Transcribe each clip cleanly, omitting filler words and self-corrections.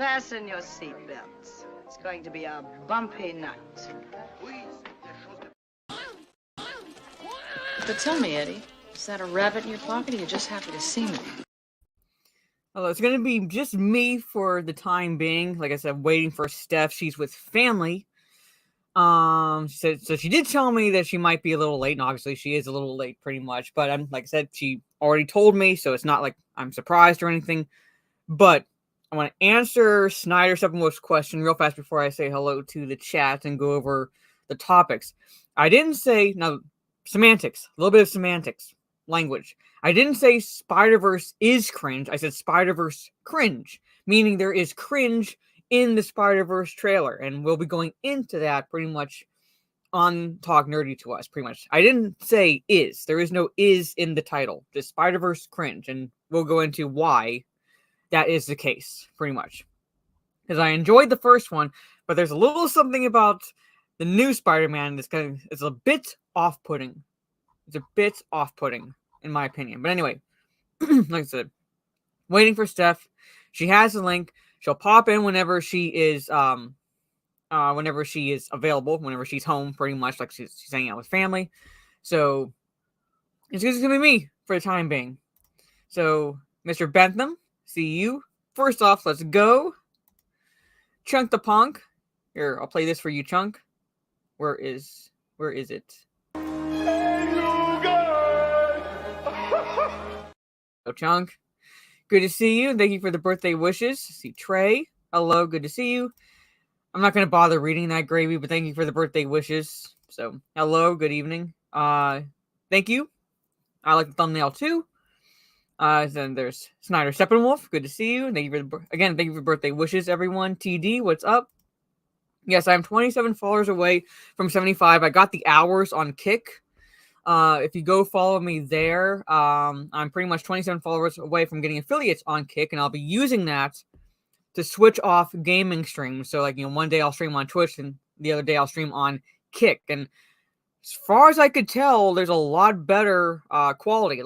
Fasten your seatbelts. It's going to be a bumpy night. But tell me, Eddie, is that a rabbit in your pocket, or you're just happy to see me? Well, it's going to be just me for the time being. Like I said, waiting for Steph. She's with family. So she did tell me that she might be a little late, and obviously she is a little late pretty much. But like I said, she already told me, so it's not like I'm surprised or anything. But I want to answer Snyder Steppenwolf's question real fast before I say hello to the chat and go over the topics. I didn't say, now, semantics, a little bit of semantics, language. I didn't say Spider-Verse is cringe. I said Spider-Verse cringe, meaning there is cringe in the Spider-Verse trailer, and we'll be going into that pretty much on Talk Nerdy to Us, pretty much. I didn't say is. There is no is in the title, just Spider-Verse cringe, and we'll go into why that is the case, pretty much. Because I enjoyed the first one, but there's a little something about the new Spider-Man that's it's a bit off-putting. It's a bit off-putting, in my opinion. But anyway, like I said, waiting for Steph. She has the link. She'll pop in whenever she is available, whenever she's home, pretty much, like she's hanging out with family. So it's just gonna be me for the time being. So, Mr. Bentham, see you. First off, let's go. Chunk the Punk. Here, I'll play this for you, Chunk. Where is it? Oh, Chunk. Good to see you. Thank you for the birthday wishes. See Trey. Hello, good to see you. I'm not going to bother reading that, Gravy, but thank you for the birthday wishes. So, hello, good evening. Thank you. I like the thumbnail too. Then there's Snyder Steppenwolf. Good to see you. Thank you thank you for birthday wishes, everyone. TD, what's up? Yes, I'm 27 followers away from 75. I got the hours on Kick. If you go follow me there, I'm pretty much 27 followers away from getting affiliates on Kick, and I'll be using that to switch off gaming streams. So, like, one day I'll stream on Twitch, and the other day I'll stream on Kick. And as far as I could tell, there's a lot better quality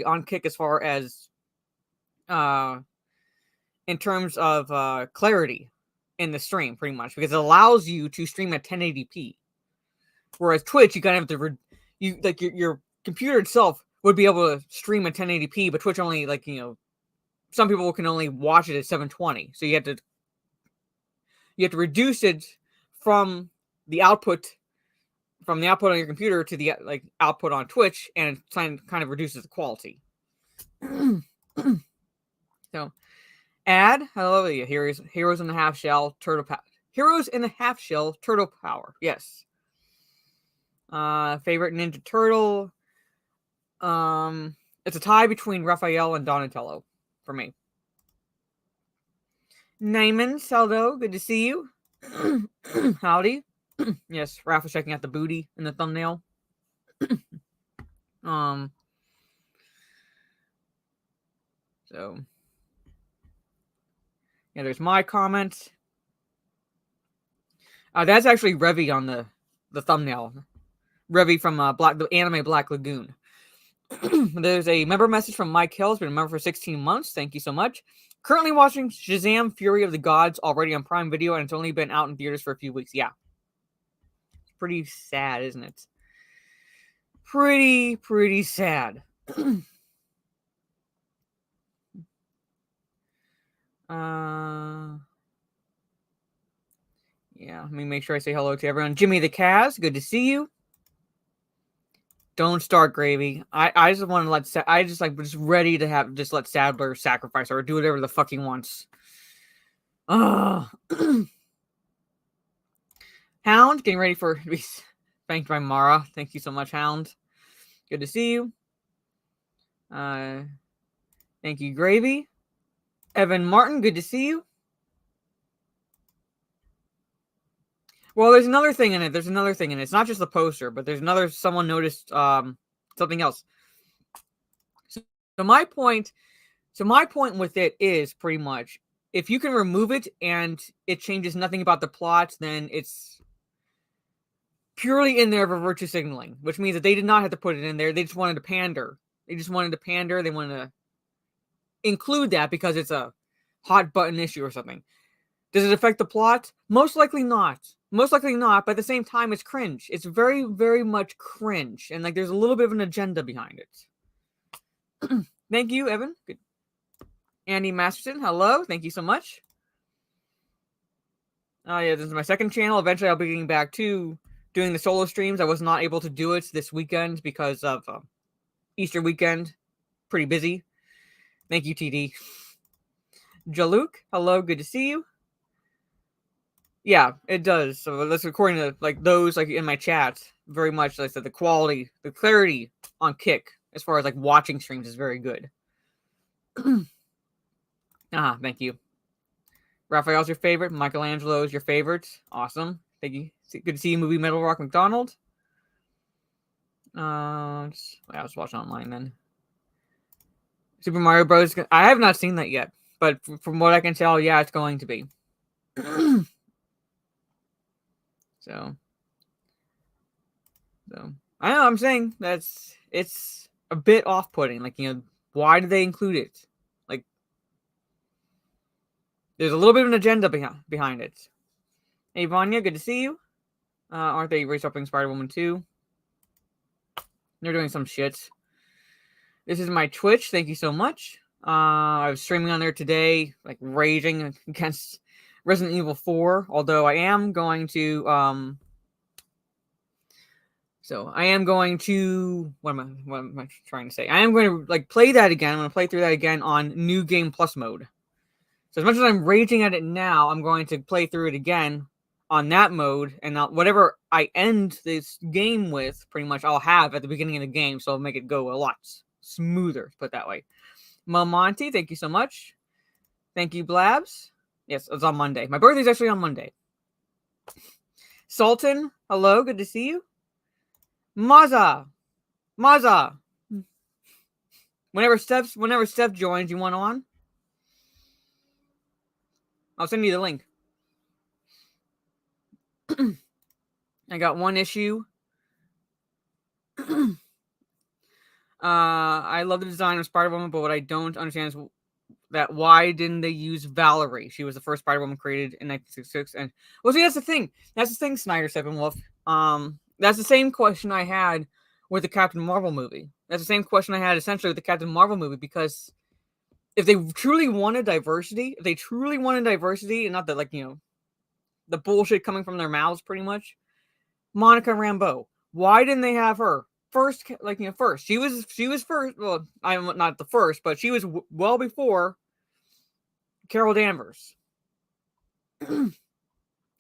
on Kick as far as in terms of clarity in the stream, pretty much, because it allows you to stream at 1080p. Whereas Twitch, you kind of have to your computer itself would be able to stream at 1080p, but Twitch only, some people can only watch it at 720. So you have to reduce it from the output on your computer to the output on Twitch, and it kind of reduces the quality. So, hello, Heroes in the Half Shell Turtle Power. Heroes in the Half Shell Turtle Power. Yes. Favorite Ninja Turtle. It's a tie between Raphael and Donatello for me. Naaman, Saldo, good to see you. Howdy. Yes, Raph was checking out the booty in the thumbnail. So yeah, there's my comment. That's actually Revy on the thumbnail. Revy from the anime Black Lagoon. There's a member message from Mike Hill. Has been a member for 16 months. Thank you so much. Currently watching Shazam! Fury of the Gods already on Prime Video, and it's only been out in theaters for a few weeks. Yeah. Pretty sad, isn't it? Pretty sad. Yeah, let me make sure I say hello to everyone. Jimmy the Kaz, good to see you. Don't start, Gravy. I just want to just ready to let Sadler sacrifice her or do whatever the fuck he wants. Hound, getting ready to be spanked by Mara. Thank you so much, Hound. Good to see you. Thank you, Gravy. Evan Martin, good to see you. Well, there's another thing in it. It's not just the poster, but there's someone noticed something else. So my point with it is pretty much, if you can remove it and it changes nothing about the plot, then it's purely in there for virtue signaling, which means that they did not have to put it in there. They just wanted to pander. They wanted to include that because it's a hot button issue or something. Does it affect the plot? Most likely not. Most likely not, but at the same time, it's cringe. It's very, very much cringe. And, like, there's a little bit of an agenda behind it. Thank you, Evan. Good. Andy Masterson, hello. Thank you so much. Oh, yeah, this is my second channel. Eventually, I'll be getting back to doing the solo streams. I was not able to do it this weekend because of Easter weekend. Pretty busy. Thank you, TD. Jaluk, hello. Good to see you. Yeah, it does. So that's according to like those like in my chat. Very much, like I said, the quality, the clarity on Kick as far as like watching streams is very good. Thank you. Raphael's your favorite. Michelangelo's your favorite. Awesome. Thank you. Good to see you, movie Metal Rock McDonald. I was watching online then. Super Mario Bros. I have not seen that yet, but from what I can tell, yeah, it's going to be. So I know I'm saying it's a bit off-putting. Like, you know, why did they include it? Like, there's a little bit of an agenda behind it. Hey, Vanya, good to see you. Aren't they reshopping Spider-Woman 2? They're doing some shit. This is my Twitch. Thank you so much. I was streaming on there today, like raging against Resident Evil 4. Although I am going to, what am I trying to say? I am going to like play that again. I'm going to play through that again on New Game Plus mode. So as much as I'm raging at it now, I'm going to play through it again on that mode, and whatever I end this game with, pretty much I'll have at the beginning of the game, so I'll make it go a lot smoother, put it that way. Monty, thank you so much. Thank you, Blabs. Yes, it's on Monday. My birthday's actually on Monday. Sultan, hello, good to see you. Maza. Whenever Steph joins, you want on? I'll send you the link. I got one issue. I love the design of Spider-Woman, but what I don't understand is that why didn't they use Valerie? She was the first Spider-Woman created in 1966. And well, see, that's the thing. That's the thing, Snyder Steppenwolf. That's the same question I had with the Captain Marvel movie. That's the same question I had essentially with the Captain Marvel movie, because if they truly wanted diversity, and not that, like, you know, the bullshit coming from their mouths, pretty much, Monica Rambeau. Why didn't they have her first? Like, you know, first she was first. Well, I'm not the first, but she was well before Carol Danvers.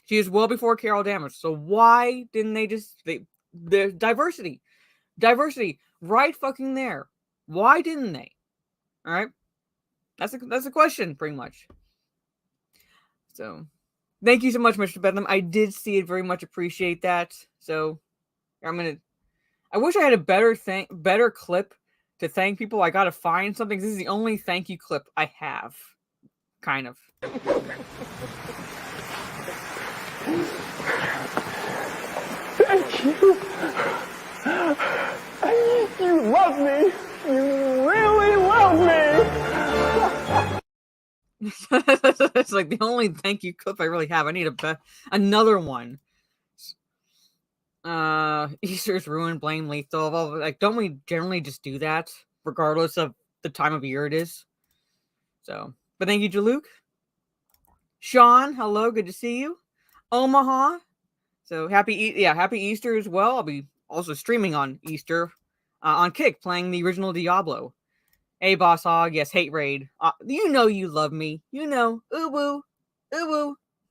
She is well before Carol Danvers. So why didn't they just the diversity right fucking there? Why didn't they? All right, that's a question, pretty much. So, thank you so much, Mr. Bedlam. I did see it. Very much appreciate that. So, I wish I had a better clip to thank people. I gotta find something. This is the only thank you clip I have. Kind of. Thank you. You love me. You really love me. It's like the only thank you clip I really have. I need another one. Easter's ruined, blame lethal. Like, don't we generally just do that regardless of the time of year it is? So, but thank you, Jaluk. Sean, hello, good to see you. Omaha, so happy Easter as well. I'll be also streaming on Easter on Kick, playing the original Diablo. Hey, Boss Hog, yes, Hate Raid. You know you love me. You know, ooh woo.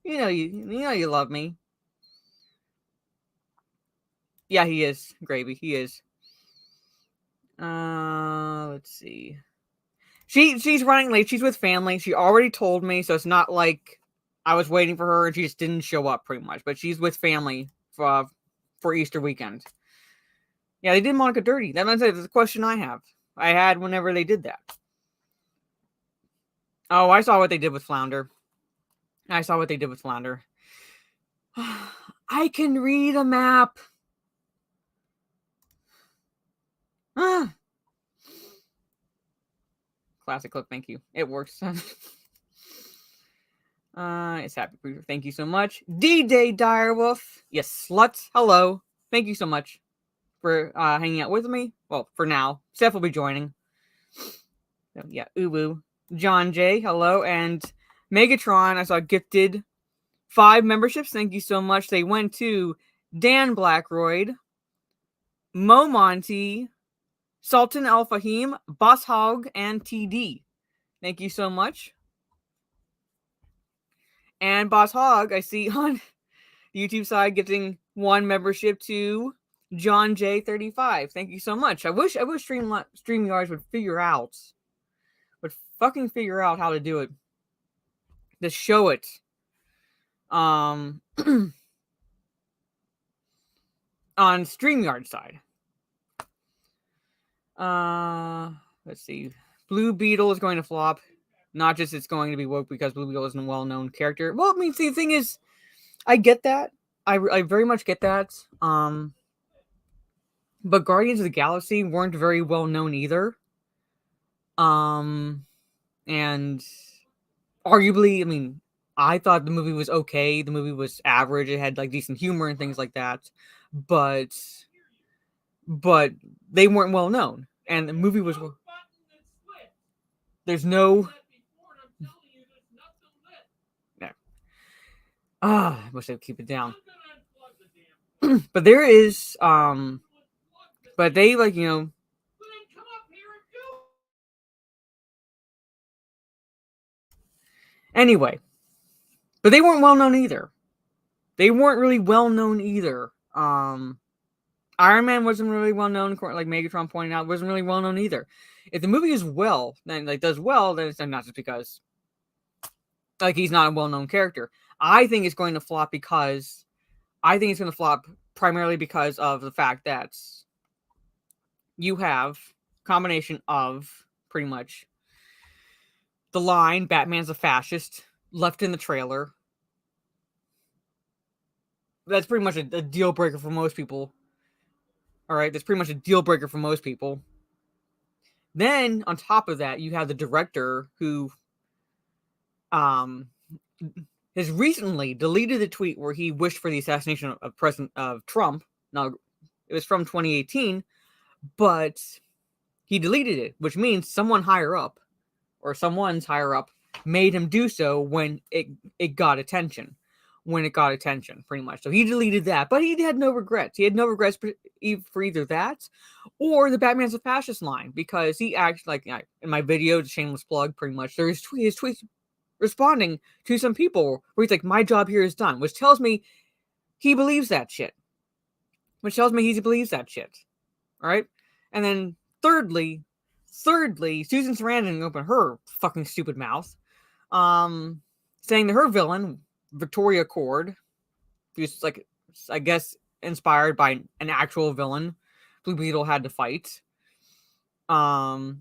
You know you love me. Yeah, he is, Gravy. He is. Let's see. She's running late. She's with family. She already told me, so it's not like I was waiting for her and she just didn't show up, pretty much. But she's with family for Easter weekend. Yeah, they did Monica dirty. That's a question I had whenever they did that. Oh, I saw what they did with Flounder. I can read a map. Classic clip, thank you. It works. It's Happy Creeper. Thank you so much. D-Day Direwolf. Yes, sluts. Hello. Thank you so much for hanging out with me. Well, for now. Steph will be joining. So, yeah, Uwu. John J. Hello. And Megatron, I saw gifted 5 memberships. Thank you so much. They went to Dan Blackroyd, Mo Monty, Sultan Al Fahim, Boss Hog, and TD. Thank you so much. And Boss Hog, I see on the YouTube side gifting 1 membership to John J35. Thank you so much. I wish StreamYards would fucking figure out how to do it. To show it. On StreamYard side. Let's see. Blue Beetle is going to flop. Not just it's going to be woke because Blue Beetle isn't a well-known character. Well, I mean, see, the thing is, I get that. I very much get that. But Guardians of the Galaxy weren't very well known either. And arguably, I mean, I thought the movie was okay. The movie was average. It had like decent humor and things like that. But they weren't well known. And the movie was. There's no. I wish they'd keep it down. But there is, but they like, anyway, but they weren't well known either. They weren't really well known either. Iron Man wasn't really well known, like Megatron pointed out, wasn't really well known either. If the movie is well, then like does well, then it's not just because like he's not a well known character. I think it's going to flop because I think it's going to flop primarily because of the fact that you have a combination of pretty much the line Batman's a fascist left in the trailer. That's pretty much a deal breaker for most people. All right, that's pretty much a deal breaker for most people. Then on top of that, you have the director who has recently deleted the tweet where he wished for the assassination of President Trump. Now, it was from 2018, but he deleted it, which means someone's higher up made him do so when it got attention. Pretty much. So he deleted that, but he had no regrets. He had no regrets for either that or the Batman's a fascist line, because he acted like in my video, the shameless plug, pretty much. There's his tweets responding to some people where he's like, my job here is done, which tells me he believes that shit. All right. And then thirdly, Susan Sarandon opened her fucking stupid mouth, saying that her villain, Victoria Cord, who's like, I guess, inspired by an actual villain Blue Beetle had to fight. Her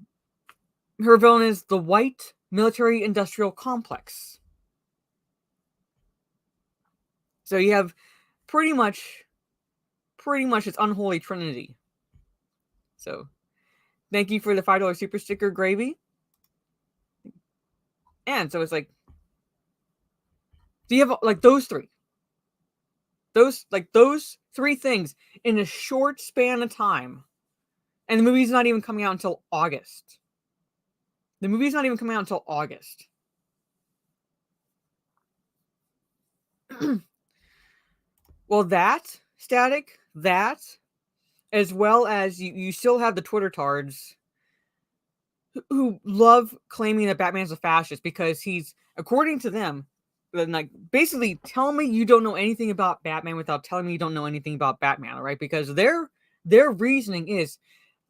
villain is the White Military Industrial Complex. So you have pretty much its unholy trinity. So thank you for the $5 super sticker, Gravy. And so it's like, do you have like those three things in a short span of time, and the movie's not even coming out until August. Well, that static, as well as you still have the Twitter tards who love claiming that Batman's a fascist because he's, according to them, like, basically tell me you don't know anything about Batman without telling me you don't know anything about Batman, all right? Because their reasoning is,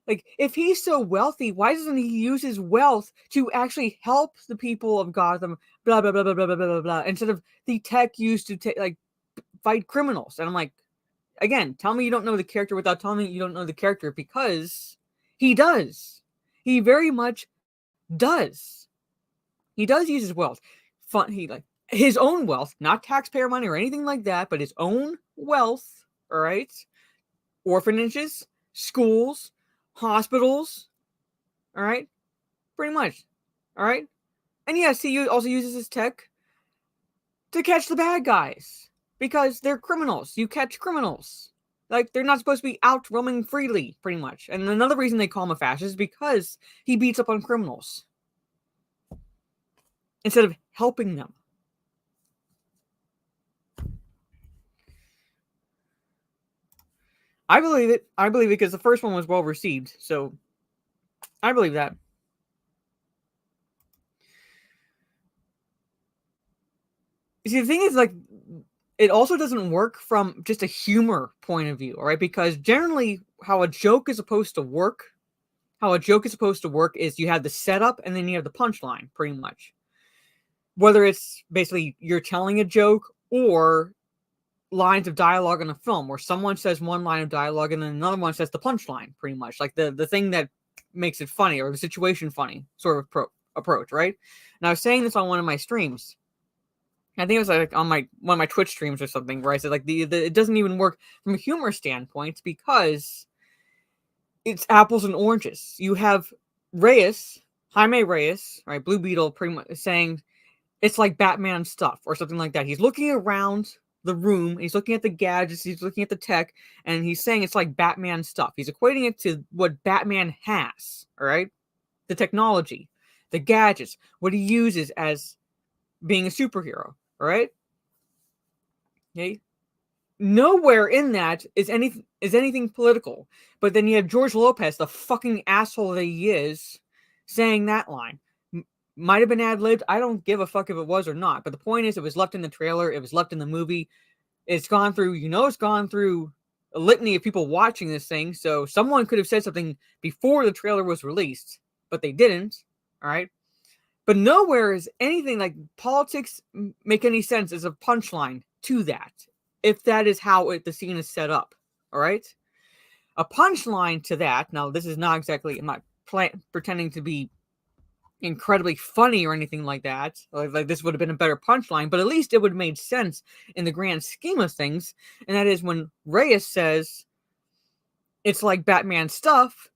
like, if he's so wealthy, why doesn't he use his wealth to actually help the people of Gotham, blah, blah, blah, blah, blah, blah, blah, blah, instead of the tech used to fight criminals? And I'm like, again, tell me you don't know the character without telling me you don't know the character, because he does. He very much does. He does use his wealth. His own wealth, not taxpayer money or anything like that, but his own wealth, all right? Orphanages, schools, hospitals, all right? Pretty much, all right? And yes, he also uses his tech to catch the bad guys because they're criminals. You catch criminals. Like, they're not supposed to be out roaming freely, pretty much. And another reason they call him a fascist is because he beats up on criminals instead of helping them. I believe it. I believe it because the first one was well received. So, I believe that. You see, the thing is, like, it also doesn't work from just a humor point of view, all right? Because generally, how a joke is supposed to work is you have the setup and then you have the punchline, pretty much. Whether it's basically you're telling a joke or lines of dialogue in a film where someone says one line of dialogue and then another one says the punchline, pretty much. Like the thing that makes it funny or the situation funny sort of approach, right? And I was saying this on one of my streams. I think it was like on one of my Twitch streams or something where I said like it doesn't even work from a humor standpoint because it's apples and oranges. You have Jaime Reyes, right, Blue Beetle, pretty much saying it's like Batman stuff or something like that. He's looking around the room, he's looking at the gadgets, he's looking at the tech, and he's saying it's like Batman stuff. He's equating it to what Batman has, all right? The technology, the gadgets, what he uses as being a superhero, all right? Okay. Nowhere in that is anything political. But then you have George Lopez, the fucking asshole that he is, saying that line. Might have been ad-libbed. I don't give a fuck if it was or not. But the point is, it was left in the trailer. It was left in the movie. It's gone through, it's gone through a litany of people watching this thing. So someone could have said something before the trailer was released, but they didn't. All right. But nowhere is anything like politics make any sense as a punchline to that. If that is how the scene is set up. All right. A punchline to that. Now, this is not exactly, I'm not pretending to be incredibly funny or anything like that. Like this would have been a better punchline, but at least it would have made sense in the grand scheme of things. And that is when Reyes says it's like Batman stuff,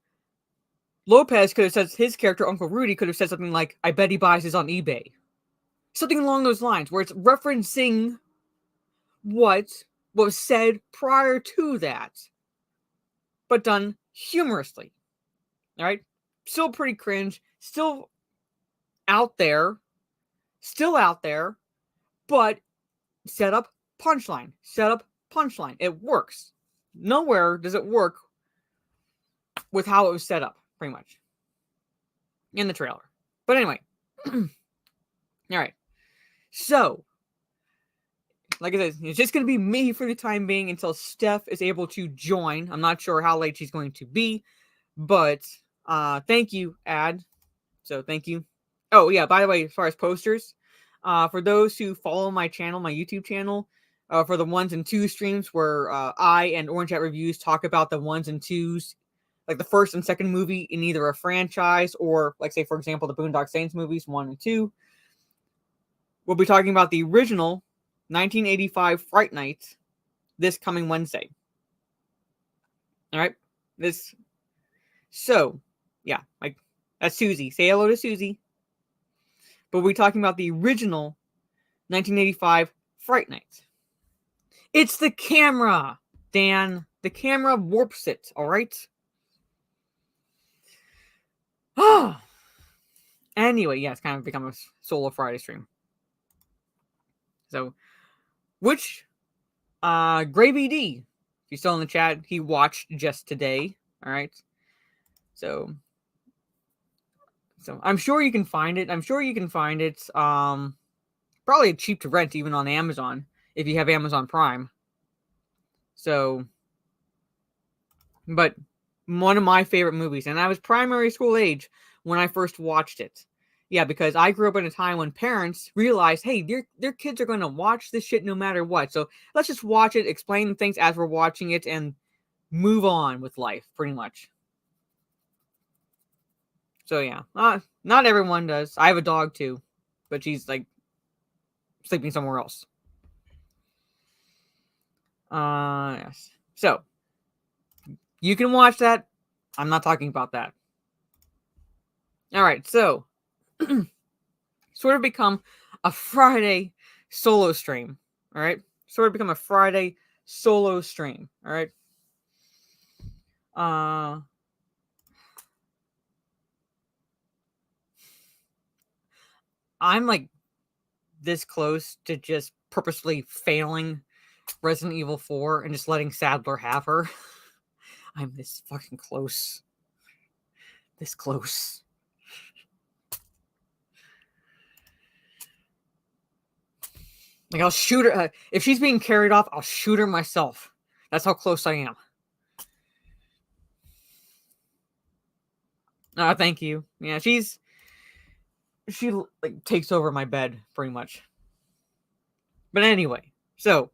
Lopez could have said, his character, Uncle Rudy, could have said something like, I bet he buys his on eBay. Something along those lines, where it's referencing what was said prior to that, but done humorously. All right? Still pretty cringe, still out there, but set up, punchline. It works. Nowhere does it work with how it was set up, pretty much, in the trailer. But anyway, all right. So, like I said, it's just going to be me for the time being until Steph is able to join. I'm not sure how late she's going to be, but thank you, Ad. So thank you. Oh, yeah, by the way, as far as posters, for those who follow my channel, my YouTube channel, for the 1s and 2 streams where I and Orange Hat Reviews talk about the 1s and 2s, like the first and second movie in either a franchise or, like, say, for example, the Boondock Saints movies, 1 and 2, we'll be talking about the original 1985 Fright Night this coming Wednesday. All right? So, yeah, like, that's Susie. Say hello to Susie. But we're talking about the original 1985 Fright Night. It's the camera, Dan. The camera warps it, all right? Anyway, yeah, it's kind of become a solo Friday stream. So, which, Gravy D, if you're still in the chat, he watched just today, all right? So I'm sure you can find it. Probably cheap to rent even on Amazon if you have Amazon Prime. So, but one of my favorite movies, and I was primary school age when I first watched it. Yeah, because I grew up in a time when parents realized, hey, their kids are going to watch this shit no matter what. So let's just watch it, explain things as we're watching it, and move on with life, pretty much. So yeah, not everyone does. I have a dog too, but she's like sleeping somewhere else. Yes. So you can watch that. I'm not talking about that. All right. So sort of become a Friday solo stream. All right. Sort of become a Friday solo stream. All right. I'm like this close to just purposely failing Resident Evil 4 and just letting Sadler have her. I'm this fucking close. This close. Like, I'll shoot her. If she's being carried off, I'll shoot her myself. That's how close I am. Thank you. Yeah, she like takes over my bed pretty much. But anyway, so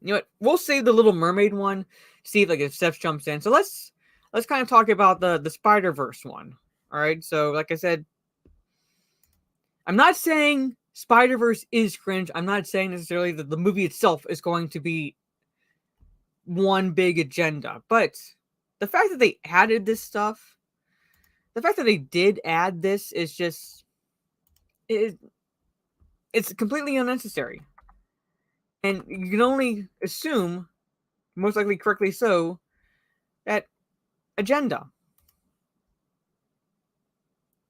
you know what? We'll save the Little Mermaid one. See if Steph jumps in. So let's kind of talk about the Spider-Verse one. All right. So like I said, I'm not saying Spider-Verse is cringe. I'm not saying necessarily that the movie itself is going to be one big agenda, but the fact that they added this stuff, the fact that they did add this is just it's completely unnecessary. And you can only assume, most likely correctly so, that agenda.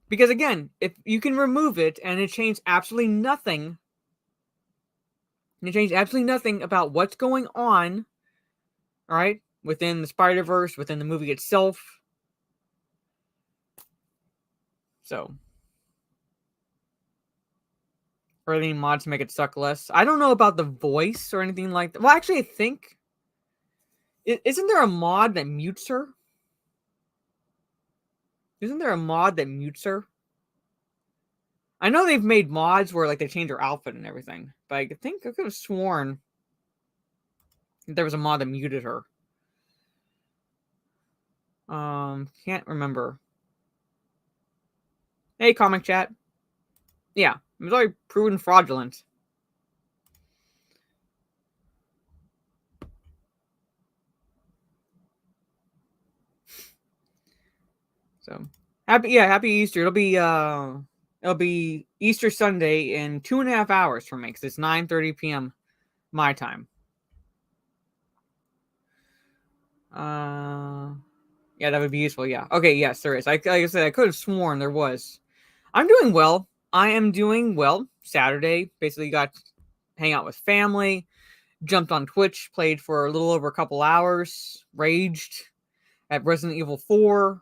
Because again, if you can remove it and it changed absolutely nothing, about what's going on, all right, within the Spider-Verse, within the movie itself. So, or any mods to make it suck less. I don't know about the voice or anything like that. Well, actually, I think, isn't there a mod that mutes her? Isn't there a mod that mutes her? I know they've made mods where like they change her outfit and everything, but I think I could have sworn there was a mod that muted her. Can't remember. Hey, comic chat. Yeah, it was already proven fraudulent. So happy Easter. It'll be Easter Sunday in 2.5 hours for me because it's 9:30 p.m. my time. Yeah, that would be useful. Yeah. Okay. Yes, there is. Like I said, I could have sworn there was. I'm doing well. I am doing well. Saturday, basically got to hang out with family. Jumped on Twitch, played for a little over a couple hours. Raged at Resident Evil 4.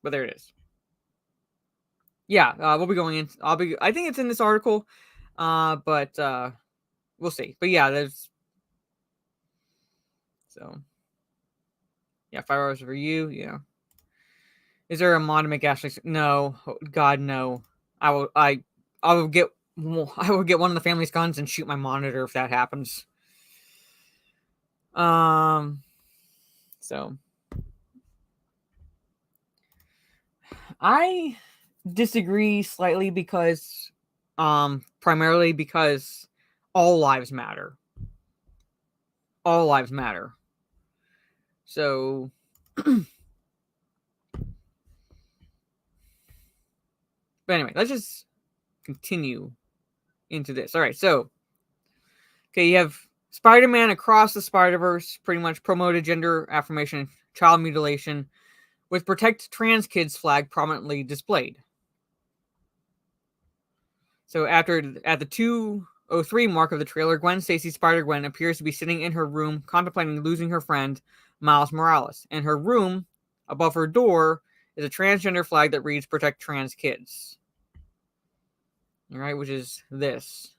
But there it is. Yeah, we'll be going in. I think it's in this article, but we'll see. But yeah, there's. So. Yeah, 5 hours for you. Yeah. Is there a mod to make Ashley? No, God, no. I will get one of the family's guns and shoot my monitor if that happens. So I disagree slightly because, primarily because all lives matter. All lives matter. So. But anyway, let's just continue into this. All right, so you have Spider-Man Across the Spider-Verse pretty much promoted gender affirmation and child mutilation with Protect Trans Kids flag prominently displayed. So at the 2:03 mark of the trailer, Gwen Stacy Spider-Gwen appears to be sitting in her room contemplating losing her friend, Miles Morales. In her room, above her door, is a transgender flag that reads Protect Trans Kids. All right, which is this.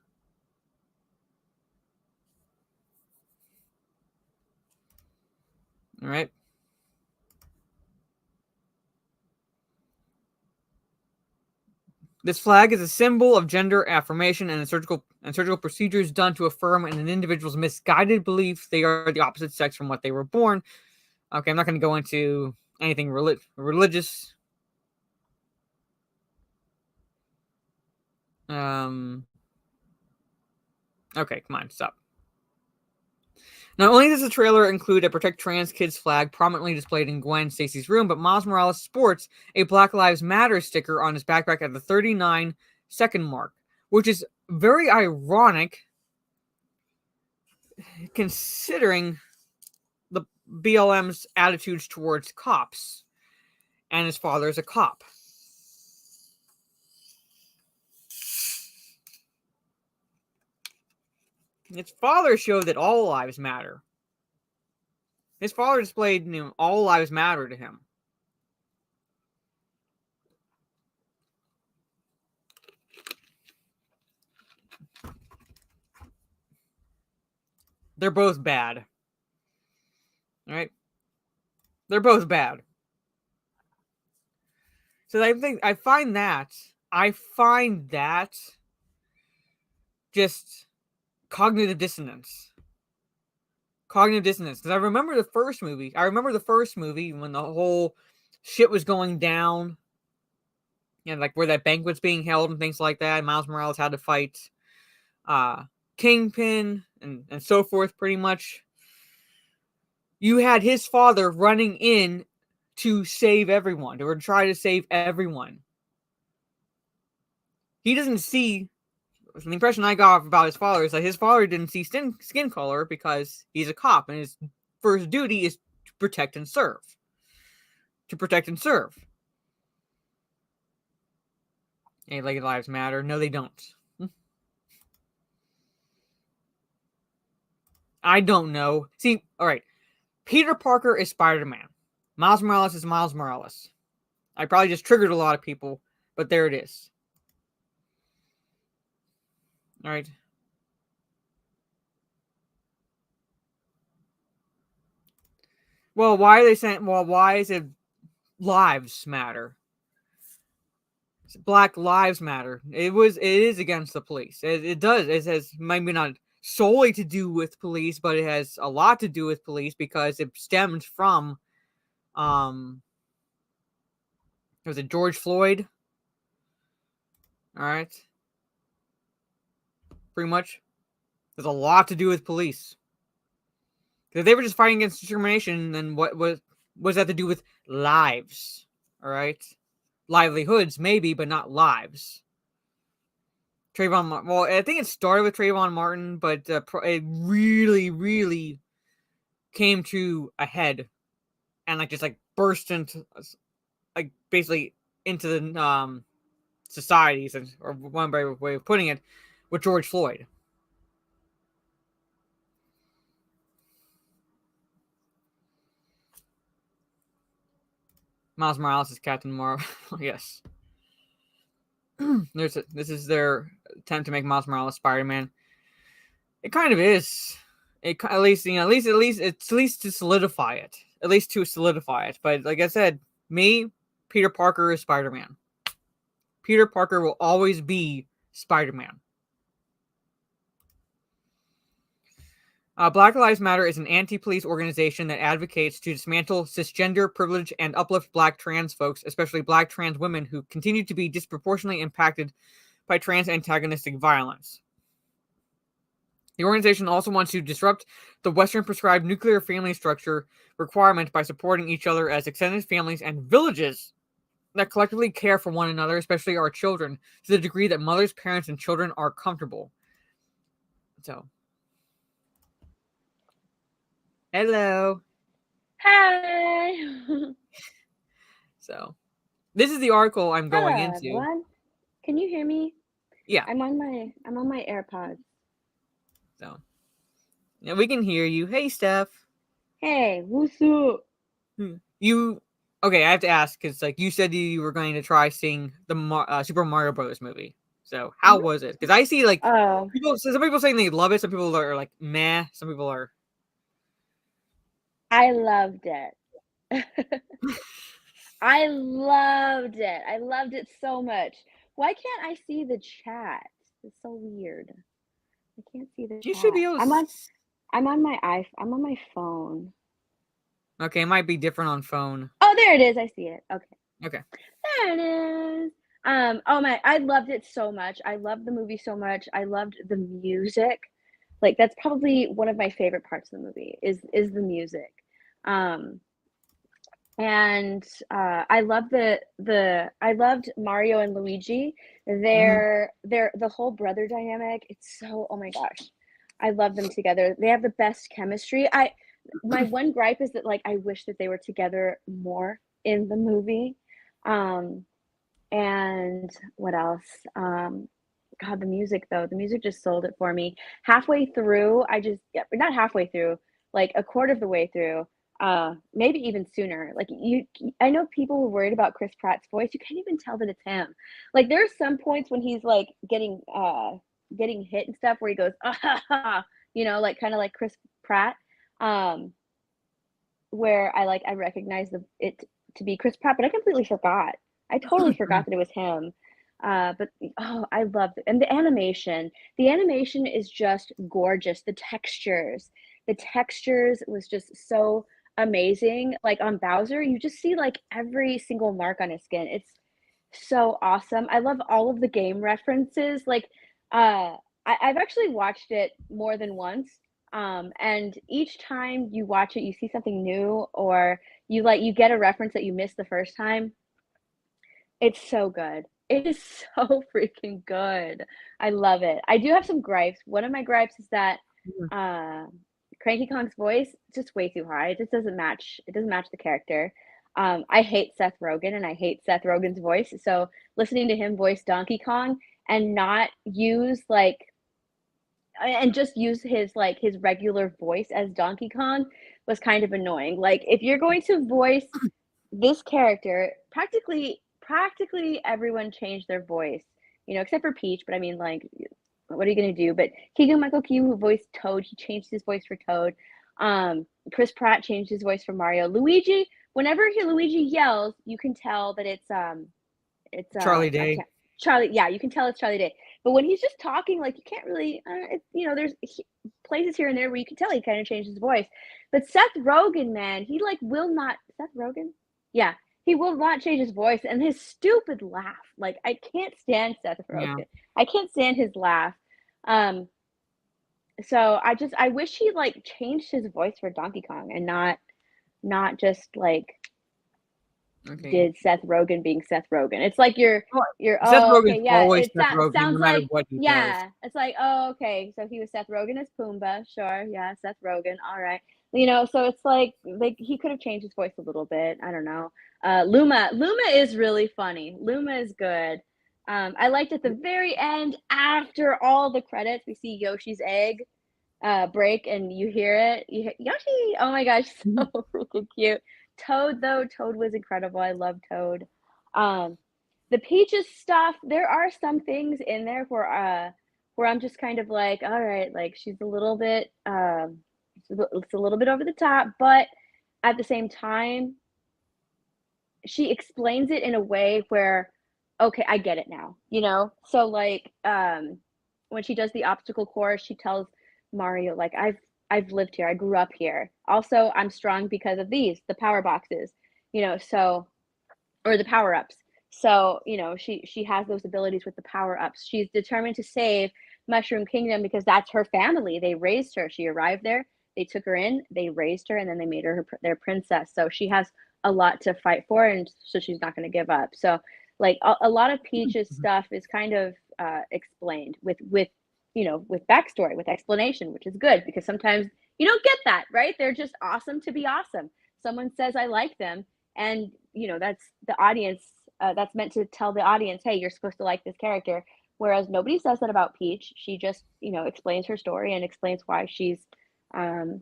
All right. This flag is a symbol of gender affirmation and surgical procedures done to affirm an individual's misguided belief they are the opposite sex from what they were born. Okay, I'm not going to go into anything religious. Okay, come on, stop. Not only does the trailer include a Protect Trans Kids flag prominently displayed in Gwen Stacy's room, but Miles Morales sports a Black Lives Matter sticker on his backpack at the 39-second mark, which is very ironic considering the BLM's attitudes towards cops, and his father is a cop. His father showed that all lives matter. His father displayed, all lives matter to him. They're both bad. All right? They're both bad. So I find that just cognitive dissonance. Because I remember the first movie. When the whole shit was going down. And like where that banquet's being held and things like that. Miles Morales had to fight Kingpin and so forth, pretty much. You had his father running in to save everyone, or try to save everyone. He doesn't see. The impression I got about his father is that his father didn't see skin color because he's a cop, and his first duty is to protect and serve. Hey, like lives matter. No, they don't. I don't know. See, all right. Peter Parker is Spider-Man. Miles Morales is Miles Morales. I probably just triggered a lot of people, but there it is. All right. Well, why are they saying? Well, why is it lives matter? Black lives matter. It is against the police. It does. It has maybe not solely to do with police, but it has a lot to do with police because it stems from, was it George Floyd? All right. Pretty much. There's a lot to do with police. If they were just fighting against discrimination, then what was that to do with lives? All right. Livelihoods, maybe, but not lives. Well, I think it started with Trayvon Martin, but it really, really came to a head and just burst into, basically into the societies, or one way of putting it, with George Floyd. Miles Morales is Captain Marvel. Yes. This is their attempt to make Miles Morales Spider-Man. It kind of is. At least to solidify it. But like I said, Peter Parker is Spider-Man. Peter Parker will always be Spider-Man. Black Lives Matter is an anti-police organization that advocates to dismantle cisgender privilege and uplift Black trans folks, especially Black trans women who continue to be disproportionately impacted by trans antagonistic violence. The organization also wants to disrupt the Western prescribed nuclear family structure requirement by supporting each other as extended families and villages that collectively care for one another, especially our children, to the degree that mothers, parents, and children are comfortable. So, hello. Hi. So, this is the article I'm going Hello, into. everyone. Can you hear me? Yeah. I'm on my AirPods. So, yeah, we can hear you. Hey, Steph. Hey, what's up? Okay, I have to ask because you said you were going to try seeing the Super Mario Brothers movie. So how was it? Because I see some people saying they love it. Some people are like meh. Some people are. I loved it. I loved it. I loved it so much. Why can't I see the chat? It's so weird. I can't see the You chat. should be able to. I'm on my phone. Okay, it might be different on phone. Oh, there it is. I see it. Okay. Okay. There it is. I loved it so much. I loved the movie so much. I loved the music. That's probably one of my favorite parts of the movie is the music. And I love I loved Mario and Luigi. Mhm. Their the whole brother dynamic. It's so, oh my gosh, I love them together. They have the best chemistry. My one gripe is that like I wish that they were together more in the movie. Um, and what else? God, the music though, the music just sold it for me. Halfway through, yeah, not halfway through, like a quarter of the way through, maybe even sooner. Like I know people were worried about Chris Pratt's voice. You can't even tell that it's him. Like there are some points when he's like getting hit and stuff where he goes, ah, like kind of like Chris Pratt, um, where I recognize it to be Chris Pratt, but I completely forgot. I totally forgot that it was him. But oh, I love it. And the animation. The animation is just gorgeous. The textures was just so amazing. Like on Bowser, you just see like every single mark on his skin. It's so awesome. I love all of the game references. Like, I've actually watched it more than once. And each time you watch it, you see something new, or you get a reference that you missed the first time. It's so good. It is so freaking good. I love it. I do have some gripes. One of my gripes is that Mhm. uh, Cranky Kong's voice is just way too high. It just doesn't match. It doesn't match the character. I hate Seth Rogen, and I hate Seth Rogen's voice. So listening to him voice Donkey Kong and not use like and just use his regular voice as Donkey Kong was kind of annoying. Like if you're going to voice this character, practically everyone changed their voice, except for Peach. But I mean, like, what are you gonna do? But Keegan Michael Key, who voiced Toad, he changed his voice for Toad. Chris Pratt changed his voice for Mario. Luigi, whenever Luigi yells, you can tell that Charlie I Day. can't Charlie. Yeah, you can tell it's Charlie Day. But when he's just talking, like you can't really, there's places here and there where you can tell he kind of changed his voice. But Seth Rogen, man, he like will not. Seth Rogen, yeah, he will not change his voice and his stupid laugh. Like I can't stand Seth Yeah. Rogen. I can't stand his laugh. Um, so I wish he like changed his voice for Donkey Kong and not just like Okay. did Seth Rogen being Seth Rogen. It's like Well, Seth oh Rogen's okay, yeah, always Seth Rogen, no sounds matter like, what he does. yeah, it's like, oh okay, so he was Seth Rogen as Pumbaa, sure, yeah, Seth Rogen, all right. So it's like he could have changed his voice a little bit. I don't know. Luma is really funny. Luma is good. I liked at the very end, after all the credits, we see Yoshi's egg break and you hear it. Yoshi, oh my gosh, so freaking cute. Toad though, Toad was incredible. I love Toad. Um, the Peaches stuff, there are some things in there where I'm just kind of like, all right, like she's a little bit it's a little bit over the top, but at the same time, she explains it in a way where, okay, I get it now, So like when she does the obstacle course, she tells Mario like I've lived here. I grew up here. Also, I'm strong because of the power boxes, so or the power ups. So, she has those abilities with the power ups. She's determined to save Mushroom Kingdom because that's her family. They raised her. She arrived there. They took her in, they raised her, and then they made her their princess. So she has a lot to fight for, and so she's not going to give up. So, like a lot of Peach's stuff is kind of explained with backstory, with explanation, which is good because sometimes you don't get that, right? They're just awesome to be awesome. Someone says I like them, and that's the audience. That's meant to tell the audience, hey, you're supposed to like this character. Whereas nobody says that about Peach. She just explains her story and explains why um,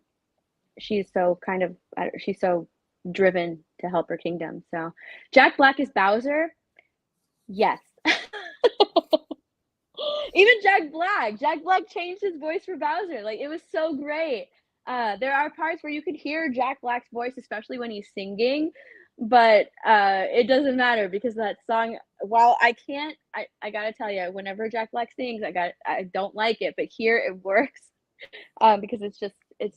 she's so kind of she's so driven to help her kingdom. So Jack Black is Bowser. Yes. Even Jack Black changed his voice for Bowser. Like it was so great. There are parts where you could hear Jack Black's voice, especially when he's singing, but it doesn't matter because that song. While I can't, I gotta tell you, whenever Jack Black sings, I don't like it, but here it works because it's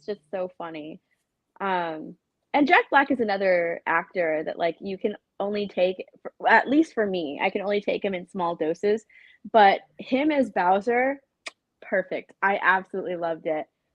just so funny. And Jack Black is another actor that like you can only take, at least for me, I can only take him in small doses. But him as Bowser, perfect. I absolutely loved it.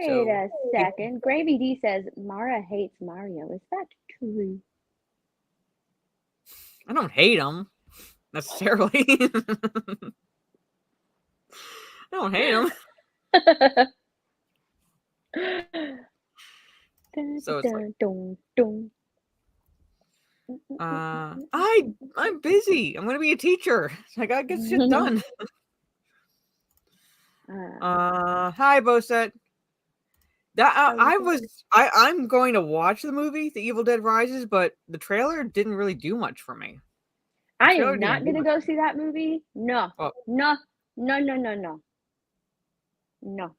Wait a second. Gravy D says Mara hates Mario. Is that true? I don't hate him necessarily. I don't hate him. So it's like, I'm busy. I'm gonna be a teacher. I gotta get shit done. Hi, Boset. I'm going to watch the movie, The Evil Dead Rises, but the trailer didn't really do much for me. I am not gonna go see that movie. No. Oh. No.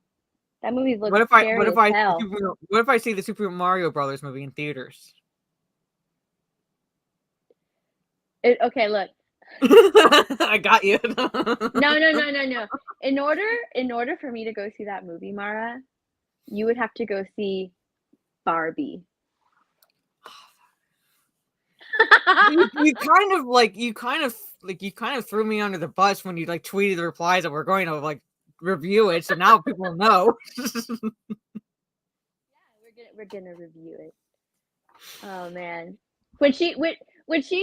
That movie looks scary as hell. What if I see the Super Mario Brothers movie in theaters? Okay, look. I got you. No. In order for me to go see that movie, Mara, you would have to go see Barbie. you kind of threw me under the bus when you like tweeted the replies that we're going to like review it, so now people know. Yeah, we're gonna review it. Oh man, when she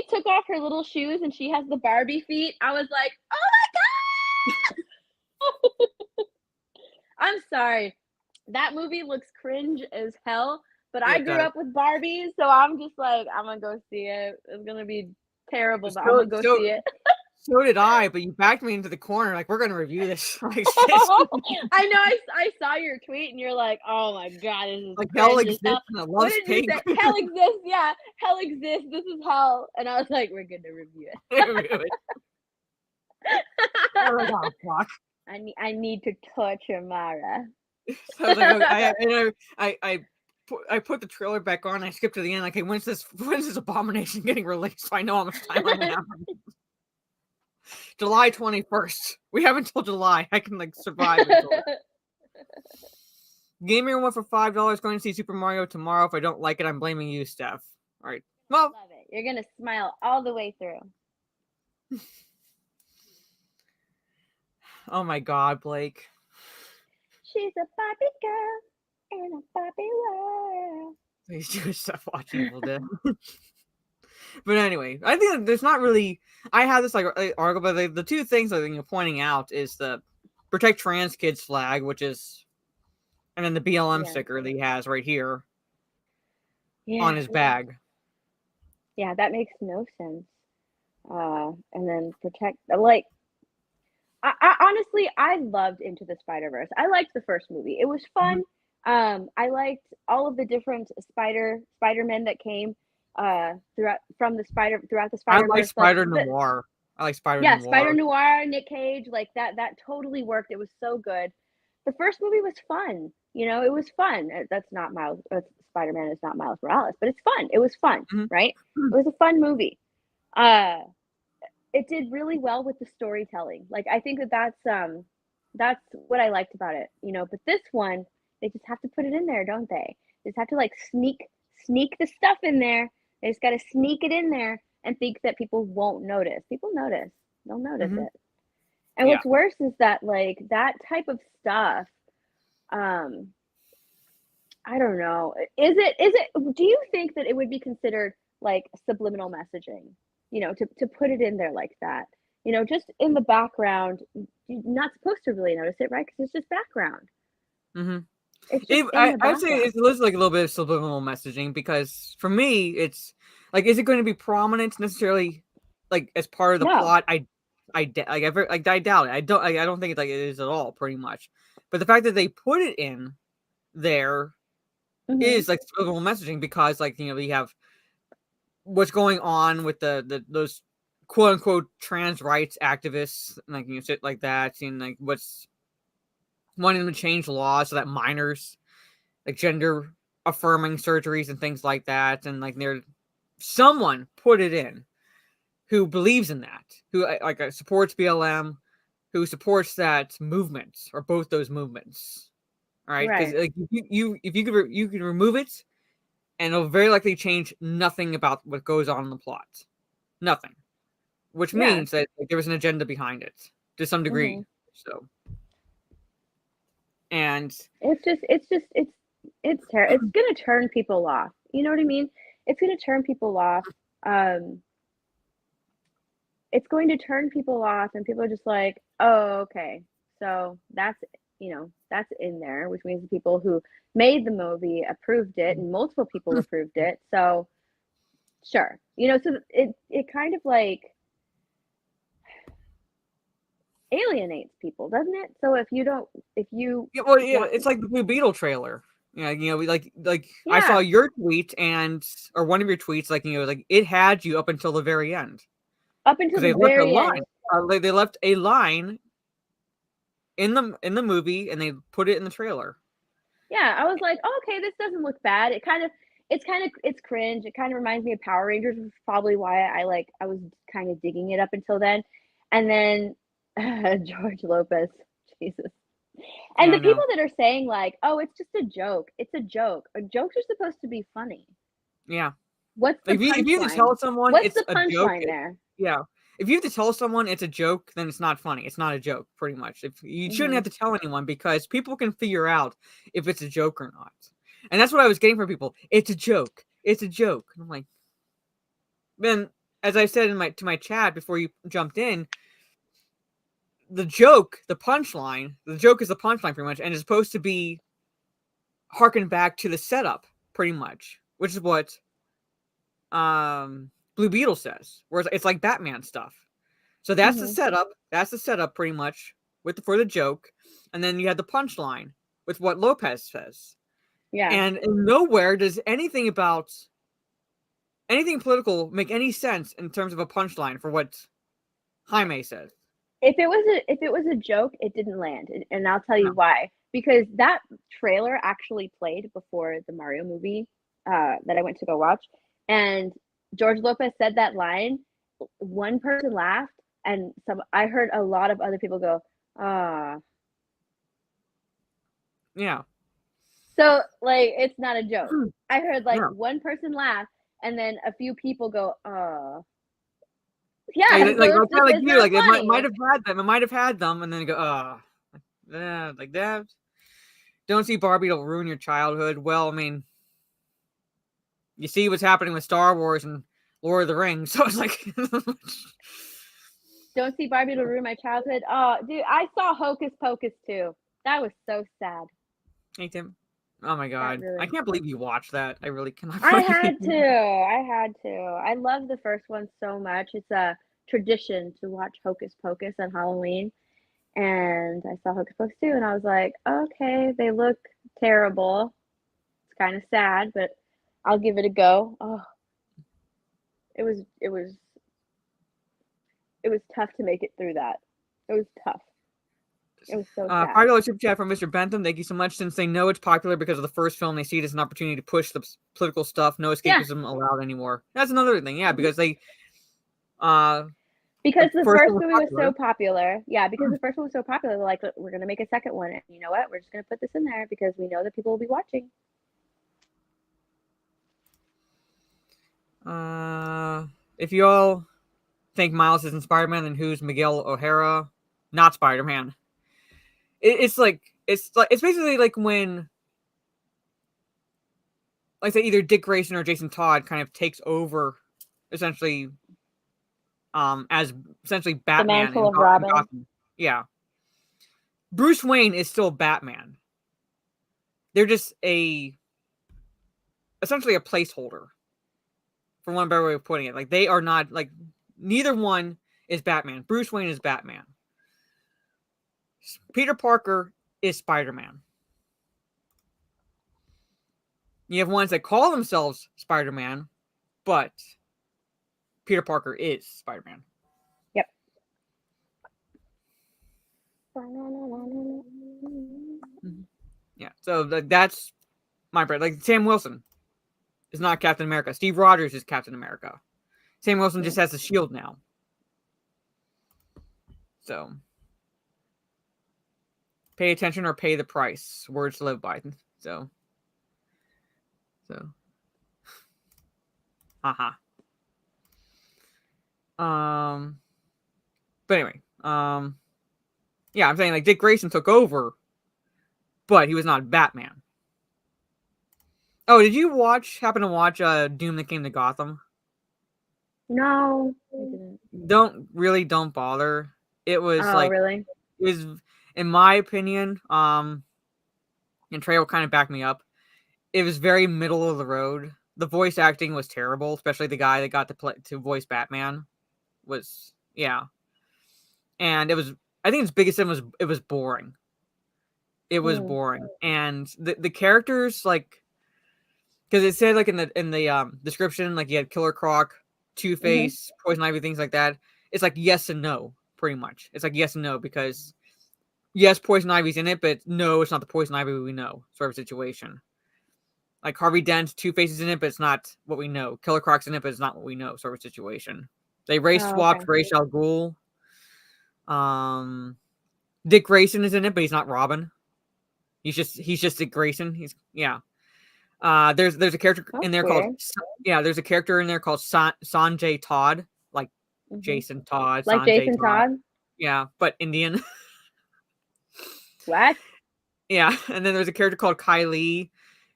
took off her little shoes and she has the Barbie feet, I was like, oh my god! I'm sorry, that movie looks cringe as hell. But I grew up with Barbies, so I'm just like, I'm gonna go see it. It's gonna be terrible, but I'm gonna go see it. So did I, but you backed me into the corner, like, we're gonna review this. Like, I know, I saw your tweet, and you're like, oh my god, this is like hell exists and it loves pink. Hell exists, yeah, hell exists. This is hell, and I was like, we're gonna review it. Oh, fuck. I need to torture Mara. So I was like, I put the trailer back on. I skipped to the end. Like, hey, when's this abomination getting released? So I know how much time I have. July 21st. We have until July. I can like survive. Gamer went for $5. Going to see Super Mario tomorrow. If I don't like it, I'm blaming you, Steph. All right. Well, love it. You're gonna smile all the way through. Oh my God, Blake. She's a Barbie girl in a Barbie world. Please do stop watching Evil Dead. But anyway, I think there's not really. I have this like article, but the two things I think you're pointing out is the Protect Trans Kids flag, which is, and then the BLM sticker that he has right here on his bag. Yeah, that makes no sense. And then protect, like, I honestly, I loved Into the Spider-Verse. I liked the first movie. It was fun. I liked all of the different Spider-Men that came throughout the Spider-Verse. I like Spider-Noir. I like Spider-Noir. Yeah, Spider-Noir, Nick Cage, like that totally worked. It was so good. The first movie was fun. You know, it was fun. That's not Miles. Spider-Man is not Miles Morales, but it's fun. It was fun, right? It was a fun movie. It did really well with the storytelling. Like, I think that's what I liked about it. You know, but this one, they just have to put it in there, don't they? They just have to like sneak the stuff in there. They just got to sneak it in there and think that people won't notice. People notice. They'll notice it. And what's worse is that like that type of stuff, I don't know. Is it do you think that it would be considered like subliminal messaging? You know, to put it in there like that. You know, just in the background, you're not supposed to really notice it, right? Because it's just background. I'd say it's like a little bit of subliminal messaging, because for me, it's like, is it going to be prominent necessarily, like as part of the plot? I doubt it. I don't think it's like it is at all, pretty much. But the fact that they put it in there is like subliminal messaging, because like, you know, we have what's going on with those quote unquote trans rights activists, like, you know, shit like that, and like what's wanting them to change laws so that minors, like gender affirming surgeries and things like that, and like someone put it in who believes in that, who like supports BLM, who supports that movement, or both those movements. All right, because like if you can remove it, and it'll very likely change nothing about what goes on in the plot, nothing, which means that like, there was an agenda behind it to some degree. So And it's terrible. It's gonna turn people off. You know what I mean? It's gonna turn people off. Um, it's going to turn people off, and people are just like, oh, okay, so that's in there, which means the people who made the movie approved it, and multiple people approved it. So sure, so it kind of like alienates people, doesn't it? So if you yeah, well, yeah, want, it's like the Blue Beetle trailer. Yeah, like I saw yeah, your tweet or one of your tweets, like like it had you up until the very end up until because the they left a very line. end. They left a line in the movie, and they put it in the trailer. Yeah, I was like, oh, okay, this doesn't look bad. It's cringe. It kind of reminds me of Power Rangers, which is probably why I was kind of digging it up until then. And then George Lopez, Jesus. And Yeah, I the people know. that are saying like, oh, it's just a joke. It's a joke. Jokes are supposed to be funny. Yeah, What's the like if you have to punchline? tell someone What's it's the a joke, punchline there? yeah. If you have to tell someone it's a joke, then it's not funny. It's not a joke, pretty much. If you shouldn't Hmm. have to tell anyone because people can figure out if it's a joke or not. And that's what I was getting from people. It's a joke. It's a joke. And I'm like, then as I said to my chat before you jumped in, the joke is the punchline pretty much, and it's supposed to be harken back to the setup pretty much, which is what Blue Beetle says. Whereas it's like Batman stuff. So that's the Hmm. setup. That's the setup pretty much for the joke, and then you have the punchline with what Lopez says. Yeah. And in nowhere does anything political make any sense in terms of a punchline for what Jaime says. If it was a joke, it didn't land, and I'll tell you No. why. Because that trailer actually played before the Mario movie that I went to go watch, and George Lopez said that line. One person laughed, and I heard a lot of other people go, "Ah." Yeah. So like, it's not a joke. I heard like No. one person laugh, and then a few people go, "Ah." Yeah, Like, so like kind of like it's you, not like it might funny. have had them. It might have had them, and then go, yeah, like that. Don't see Barbie to ruin your childhood. Well, I mean, you see what's happening with Star Wars and Lord of the Rings, so it's like, Don't see Barbie to ruin my childhood. Oh, dude, I saw Hocus Pocus too. That was so sad. hey Tim, oh my That god, I really. can't believe you watched that. I really cannot I believe. had to. I had to. I love the first one so much. It's a tradition to watch Hocus Pocus on Halloween. And I saw Hocus Pocus 2 and I was like, okay, they look terrible. It's kind of sad, but I'll give it a go. Oh, it was it was it was tough to make it through that. It was tough. It was so sad. $5 super chat from Mr. Bentham. Thank you so much. Since they know it's popular because of the first film, they see it as an opportunity to push the political stuff. No Yeah. escapism allowed anymore. That's another thing, yeah, Mhm. because the Because the first first one was movie was popular. so popular. Yeah, because the first one was so popular, they're like, we're gonna make a second one, and you know what? We're just gonna put this in there because we know that people will be watching. If you all think Miles is in Spider-Man, then who's Miguel O'Hara? Not Spider-Man. It's basically like when, like, say, either Dick Grayson or Jason Todd kind of takes over, essentially, as essentially The Batman Mantle in of Robin. Gotham. Yeah, Bruce Wayne is still Batman. They're just essentially a placeholder, for one better way of putting it. Like, they are not, like, neither one is Batman. Bruce Wayne is Batman. Peter Parker is Spider-Man. You have ones that call themselves Spider-Man, but Peter Parker is Spider-Man. Yep. Yeah, so that's my bread. Like, Sam Wilson is not Captain America. Steve Rogers is Captain America. Sam Wilson just has the shield now. So, pay attention or pay the price. Words to live by. So, haha. But anyway, yeah, I'm saying, like, Dick Grayson took over but he was not Batman. Oh, did you happen to watch Doom That Came to Gotham? No, I didn't. Don't bother. It was Oh, like really? it was, in my opinion, and Trey will kind of back me up. It was very middle of the road. The voice acting was terrible, especially the guy that got to voice Batman was, yeah. And I think its biggest sin was it was boring. It was boring. And the characters, like, because it said like in the description, like you had Killer Croc, Two-Face, Poison Ivy, things like that. It's like yes and no, pretty much. It's like yes and no, because yes, Poison Ivy's in it, but no, it's not the Poison Ivy we know, sort of situation. Like Harvey Dent, Two-Face is in it, but it's not what we know. Killer Croc's in it, but it's not what we know, sort of situation. They race swapped Ra's al Ghul. Dick Grayson is in it, but he's not Robin. He's just Dick Grayson. There's a character in there called there's a character in there called Sanjay Todd, like Jason Todd, like Sanjay Jason Todd. Yeah, but Indian. What? Yeah, and then there's a character called Kylie,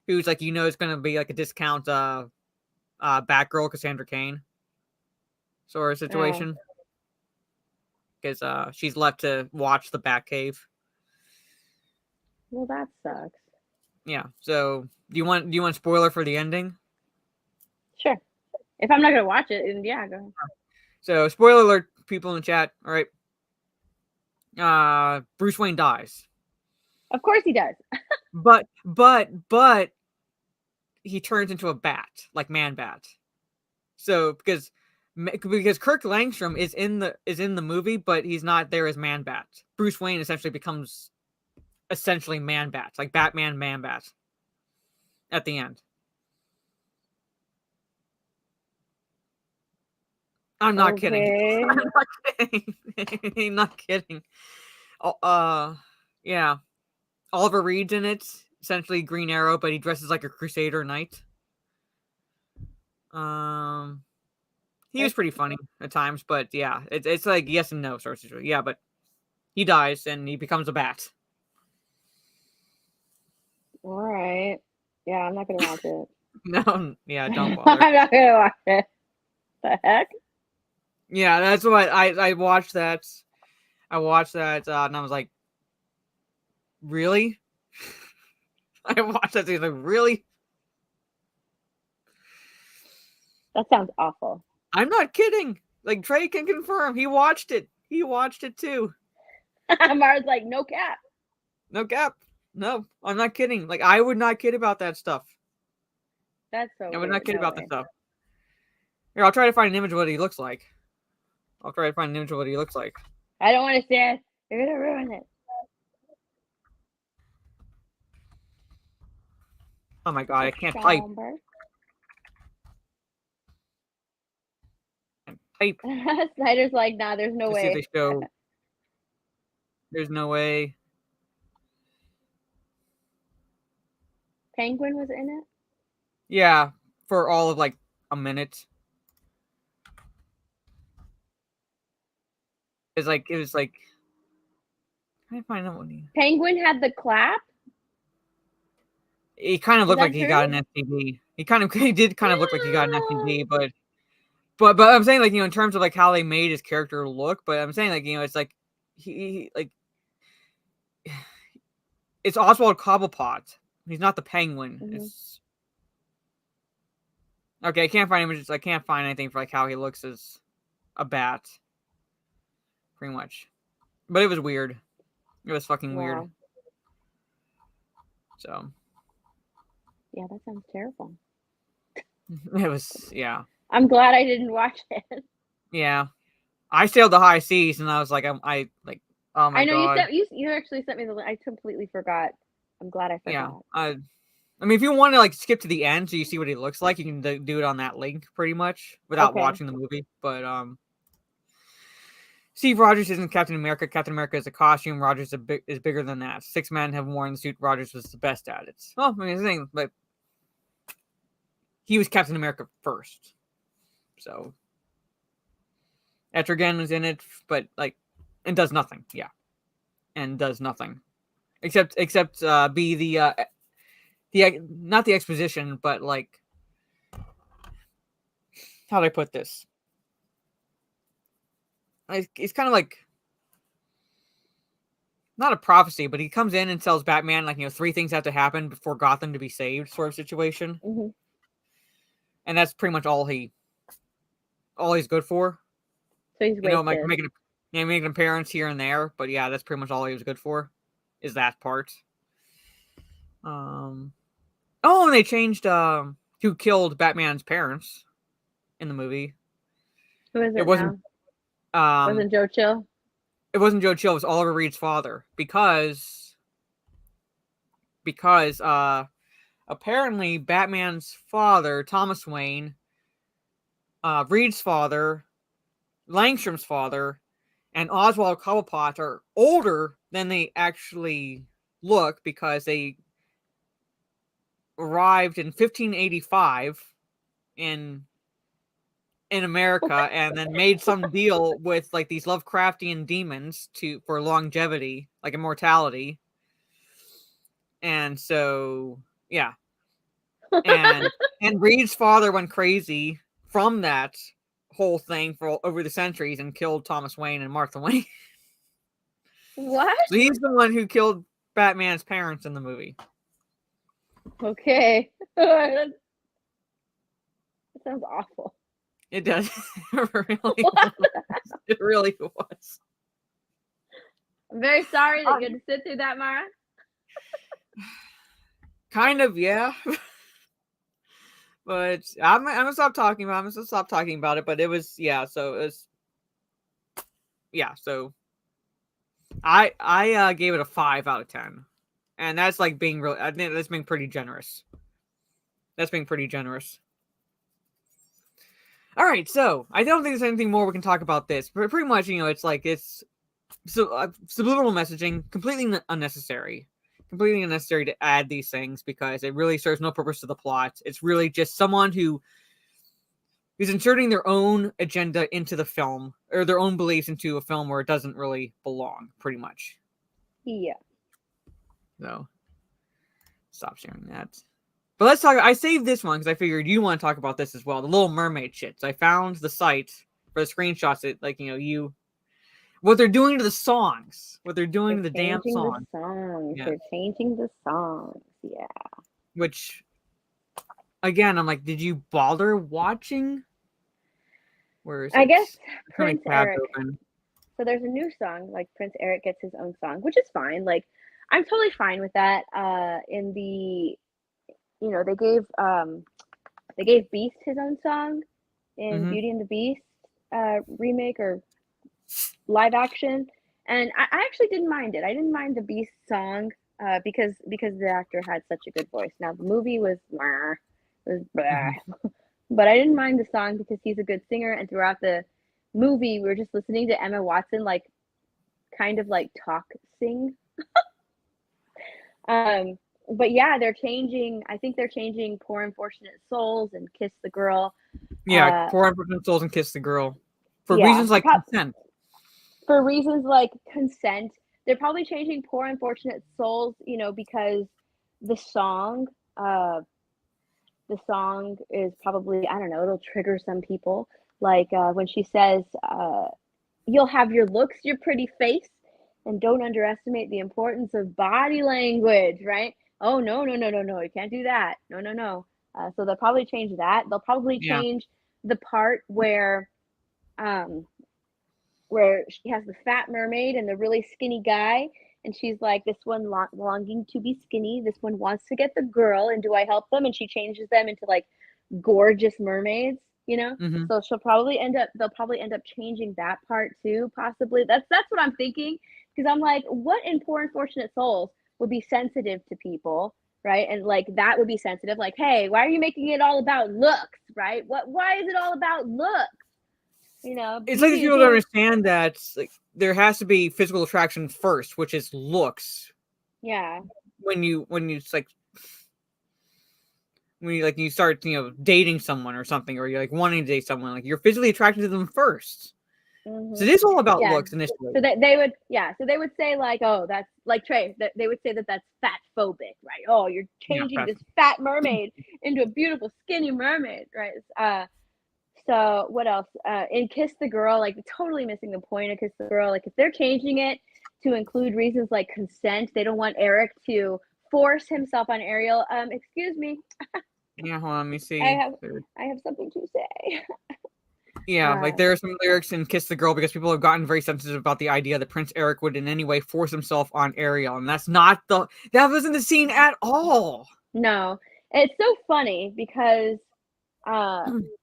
who's like is gonna be like a discount Batgirl, Cassandra Cain sort of situation. Because she's left to watch the Batcave. Well, that sucks. Yeah. So do you want a spoiler for the ending? Sure. If I'm not gonna watch it, then yeah, go ahead. So spoiler alert, people in the chat. All right. Bruce Wayne dies. Of course he does. but he turns into a bat, like Man Bat. So because Kirk Langstrom is in the movie, but he's not there as Man Bat. Bruce Wayne essentially becomes Man Bat, like Batman Man Bat at the end. I'm not kidding. I'm not kidding. I'm not kidding. Yeah. Oliver Reed's in it, essentially Green Arrow, but he dresses like a Crusader Knight. He was pretty funny at times, but yeah, it's like yes and no sort of situation. Yeah, but he dies and he becomes a bat. All right. Yeah, I'm not gonna watch it. No, yeah, don't bother. I'm not gonna watch it. The heck? Yeah, that's what I watched that. I watched that and I was like, really? I watched that. Like, really? That sounds awful. I'm not kidding. Like Trey can confirm. He watched it. He watched it too. Mara's like, no cap. No cap. No, I'm not kidding. Like I would not kid about that stuff. That's so I would not kid about that stuff. Here, I'll try to find an image of what he looks like. I don't want to see it. You're gonna ruin it. Oh my god, I can't type. Snyder's like, nah, there's no way. They show. There's no way. Penguin was in it? Yeah, for all of like a minute. It was like. Can I find that one? Penguin had the clap? He kind of looked like he got an STD. He did kind of look like he got an STD, but I'm saying like in terms of like how they made his character look, but I'm saying like it's like he like it's Oswald Cobblepot. He's not the Penguin. It's okay. I can't find images. I can't find anything for like how he looks as a bat. Pretty much, but it was weird. It was fucking weird. So. Yeah, that sounds terrible. It was, yeah. I'm glad I didn't watch it. Yeah, I sailed the high seas, and I was like, I like, oh my god. I know you actually sent me the link. I completely forgot. I'm glad I forgot. Yeah, I mean, if you want to like skip to the end so you see what he looks like, you can do it on that link pretty much without watching the movie. But Steve Rogers isn't Captain America. Captain America is a costume. Rogers is bigger than that. 6 men have worn the suit. Rogers was the best at it. Well, I mean, the thing, but he was Captain America first. So Etrigan was in it, but like, and does nothing. Yeah, and does nothing. except be the not the exposition, but like, how do I put this? It's kind of like not a prophecy, but he comes in and tells Batman like 3 things have to happen before Gotham to be saved, sort of situation, and that's pretty much all he's good for. So he's Like wasted. making an appearance here and there, but yeah, that's pretty much all he was good for, is that part. Oh, and they changed who killed Batman's parents in the movie. Who is it wasn't now? Wasn't Joe Chill? It wasn't Joe Chill. It was Oliver Reed's father, because apparently Batman's father, Thomas Wayne, Reed's father, Langstrom's father, and Oswald Cobblepot are older than they actually look, because they arrived in 1585 in America, and then made some deal with like these Lovecraftian demons for longevity, like immortality. And so, yeah. And Reed's father went crazy from that whole thing for over the centuries and killed Thomas Wayne and Martha Wayne. What? So he's the one who killed Batman's parents in the movie. Okay. That sounds awful. It does. It really was. It really was. I'm very sorry that you had to sit through that, Mara. Kind of, yeah. But I'm gonna stop talking about it. I'm gonna stop talking about it. But it was, yeah. So it was, yeah. So I gave it a 5 out of 10, and that's like being real. I think that's being pretty generous. That's being pretty generous. All right, so I don't think there's anything more we can talk about this, but pretty much, it's like it's subliminal messaging, completely unnecessary to add these things, because it really serves no purpose to the plot. It's really just someone who's inserting their own agenda into the film, or their own beliefs into a film where it doesn't really belong, pretty much. Yeah. So, stop sharing that. But let's talk. I saved this one because I figured you want to talk about this as well. The Little Mermaid shits. I found the site for the screenshots that, like, what they're doing to the songs, what they're doing to the damn songs. Yeah. They're changing the songs. Yeah. Which, again, I'm like, did you bother watching? Where is it? I guess Prince Eric. Open. So there's a new song, like Prince Eric gets his own song, which is fine. Like, I'm totally fine with that. In the, they gave Beast his own song in Beauty and the Beast remake or live action, and I actually didn't mind it. I didn't mind the Beast song because the actor had such a good voice. Now the movie was but I didn't mind the song because he's a good singer, and throughout the movie we were just listening to Emma Watson like kind of like talk sing. But yeah, I think they're changing Poor Unfortunate Souls and Kiss the Girl. Yeah, Poor Unfortunate Souls and Kiss the Girl. For reasons like consent. For reasons like consent. They're probably changing Poor Unfortunate Souls, because the song is probably, I don't know, it'll trigger some people. Like when she says, you'll have your looks, your pretty face, and don't underestimate the importance of body language, right? Oh, no, you can't do that. No. So they'll probably change that. They'll probably change the part where she has the fat mermaid and the really skinny guy, and she's like, this one longing to be skinny, this one wants to get the girl, and do I help them? And she changes them into like gorgeous mermaids, So they'll probably end up changing that part too, possibly. That's what I'm thinking, because I'm like, what in Poor Unfortunate Souls would be sensitive to people, right? And like that would be sensitive, like, hey, why are you making it all about looks, right? Why is it all about looks? It's like people don't understand that like there has to be physical attraction first, which is looks. Yeah. When you start dating someone or something, or you're like wanting to date someone, like you're physically attracted to them first. So it is all about Yeah. looks initially. So they would say like, oh, that's like Trey, that they would say that that's fat phobic, right? Oh, you're Yeah, changing this fat mermaid into a beautiful skinny mermaid, right? So what else? In Kiss the Girl, like totally missing the point of Kiss the Girl. Like if they're changing it to include reasons like consent, they don't want Eric to force himself on Ariel. Excuse me, yeah. Hold on, let me see. I have something to say. Yeah, like there are some lyrics in Kiss the Girl because people have gotten very sensitive about the idea that Prince Eric would in any way force himself on Ariel, and that wasn't the scene at all. No, it's so funny because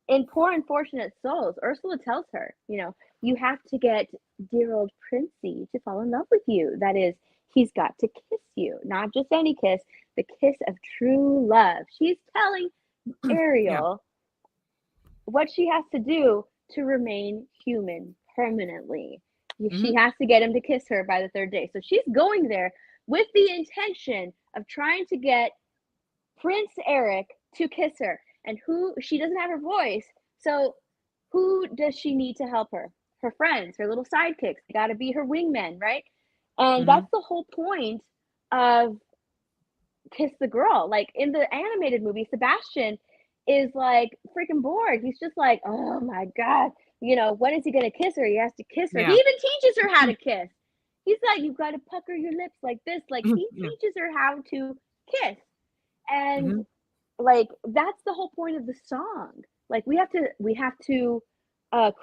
in Poor Unfortunate Souls, Ursula tells her, you have to get dear old Princey to fall in love with you. That is, he's got to kiss you, not just any kiss, the kiss of true love. She's telling Ariel what she has to do to remain human permanently. She has to get him to kiss her by the third day. So she's going there with the intention of trying to get Prince Eric to kiss her. And she doesn't have her voice. So who does she need to help her? Her friends, her little sidekicks. They got to be her wingmen, right? And that's the whole point of Kiss the Girl. Like in the animated movie, Sebastian is like freaking bored. He's just like, oh my God, when is he going to kiss her? He has to kiss her. Yeah. He even teaches her how to kiss. He's like, you've got to pucker your lips like this. Like he teaches her how to kiss. And like, that's the whole point of the song. Like we have to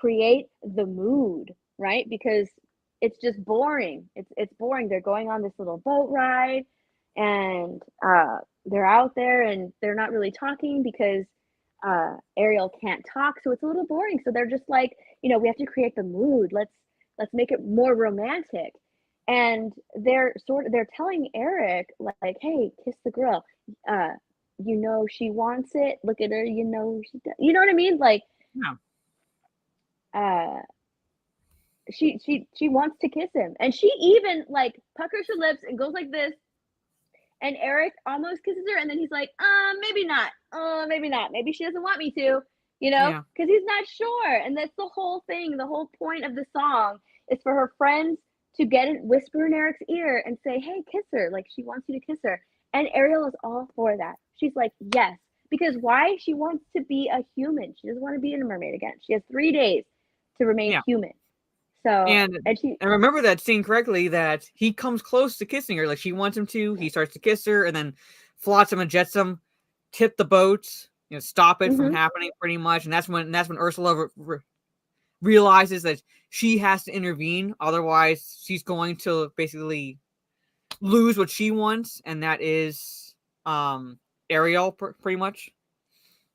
create the mood, right? Because it's just boring. It's boring. They're going on this little boat ride and they're out there and they're not really talking because Ariel can't talk, so it's a little boring. So they're just like, we have to create the mood. Let's make it more romantic. And they're telling Eric like, hey, kiss the girl. She wants it. Look at her. She does. You know what I mean? Like, she wants to kiss him, and she even like puckers her lips and goes like this. And Eric almost kisses her, and then he's like, maybe not. Maybe not. Maybe she doesn't want me to, because he's not sure. And that's the whole thing. The whole point of the song is for her friends to whisper in Eric's ear and say, hey, kiss her. Like, she wants you to kiss her. And Ariel is all for that. She's like, yes. Because why? She wants to be a human. She doesn't want to be a mermaid again. She has 3 days to remain human. So, and remember that scene correctly, that he comes close to kissing her. Like she wants him to. He starts to kiss her, and then Flotsam and Jetsam tip the boat, stop it from happening pretty much. And that's when Ursula realizes that she has to intervene. Otherwise, she's going to basically lose what she wants, and that is Ariel pretty much.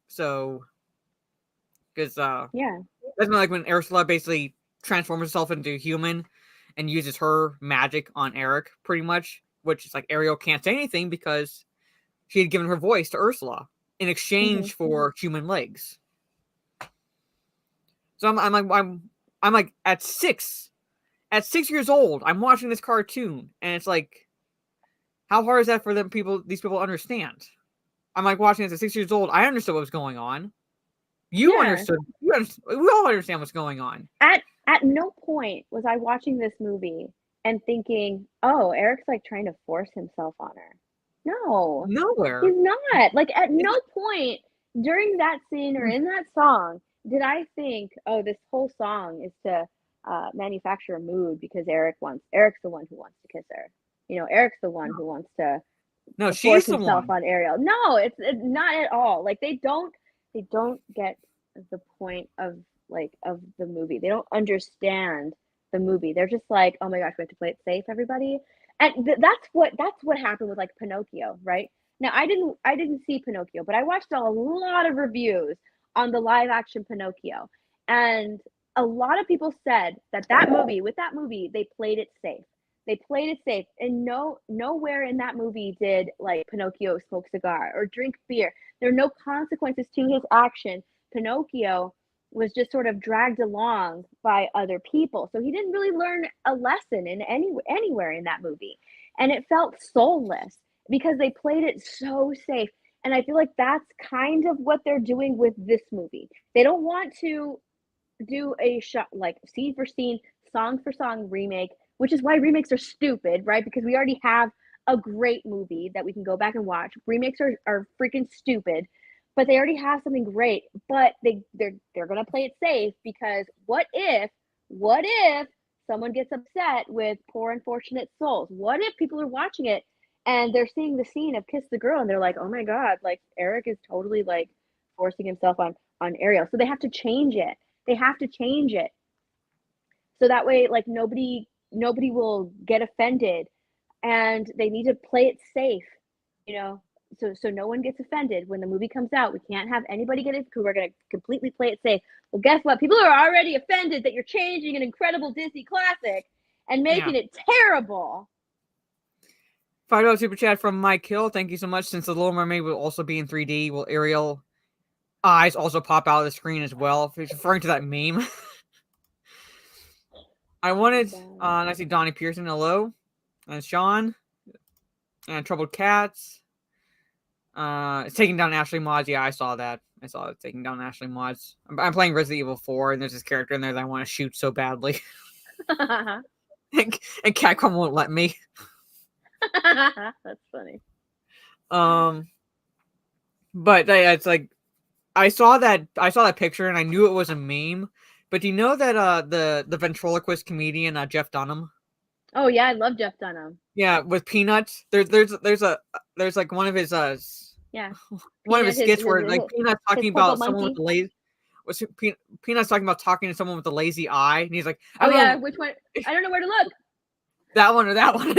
So, because that's when Ursula basically transforms herself into a human and uses her magic on Eric pretty much, which is like Ariel can't say anything because she had given her voice to Ursula in exchange for human legs. So I'm like at 6 years old, I'm watching this cartoon, and it's like, how hard is that for these people to understand? I'm like watching this at 6 years old. I understood what was going on. You understood. We all understand what's going on. At no point was I watching this movie and thinking, oh, Eric's like trying to force himself on her. No. Nowhere. He's not. Like at no point during that scene or in that song did I think, oh, this whole song is to manufacture a mood because Eric's the one who wants to kiss her. Eric's the one who wants to force himself on Ariel. No, it's not at all. Like they don't get the point of the movie. They don't understand the movie. They're just like, oh my gosh, we have to play it safe, everybody. And that's what happened with like Pinocchio, right? Now I didn't see Pinocchio, but I watched a lot of reviews on the live action Pinocchio, and a lot of people said that with that movie they played it safe. They played it safe, and nowhere in that movie did like Pinocchio smoke cigar or drink beer. There are no consequences to his action. Pinocchio was just sort of dragged along by other people. So he didn't really learn a lesson in anywhere in that movie. And it felt soulless because they played it so safe. And I feel like that's kind of what they're doing with this movie. They don't want to do a shot like scene for scene, song for song remake, which is why remakes are stupid, right? Because we already have a great movie that we can go back and watch. Remakes are freaking stupid, but they already have something great. But they're gonna play it safe because what if someone gets upset with Poor Unfortunate Souls? What if people are watching it and they're seeing the scene of Kiss the Girl and they're like, oh my god, like Eric is totally like forcing himself on Ariel. So they have to change it. They have to change it. So that way, like nobody will get offended, and they need to play it safe, you know. So no one gets offended when the movie comes out. We can't have anybody get it because we're gonna completely play it safe. Well, guess what? People are already offended that you're changing an incredible Disney classic and making it terrible. $5 super chat from Mike Hill. Thank you so much. Since the Little Mermaid will also be in 3D, will Ariel eyes also pop out of the screen as well? It's referring to that meme. I wanted, and I see Donnie Pearson, hello, and Sean, and Troubled Cats. It's taking down Ashley Mods. Yeah, I saw that. I saw it taking down Ashley Mods. I'm playing Resident Evil 4, and there's this character in there that I want to shoot so badly. and Capcom won't let me. That's funny. But it's like I saw that picture and I knew it was a meme. But do you know that the ventriloquist comedian Jeff Dunham? Oh yeah, I love Jeff Dunham. Yeah, with Peanuts. There's like one of his yeah one of his skits where like Peanuts talking about someone with the lazy. Peanuts talking about talking to someone with a lazy eye, and he's like, which one? I don't know where to look. That one or that one.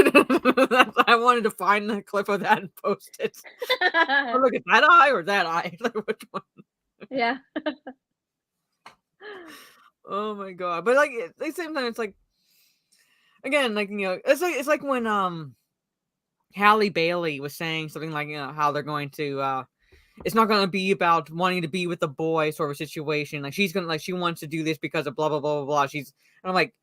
I wanted to find the clip of that and post it. Look at that eye or that eye. Like which one? Yeah. Oh my god! But like at the same time, it's like again, like it's like when Halle Bailey was saying something like how they're going to it's not going to be about wanting to be with the boy sort of situation. Like she's gonna she wants to do this because of blah blah blah blah blah. And I'm like,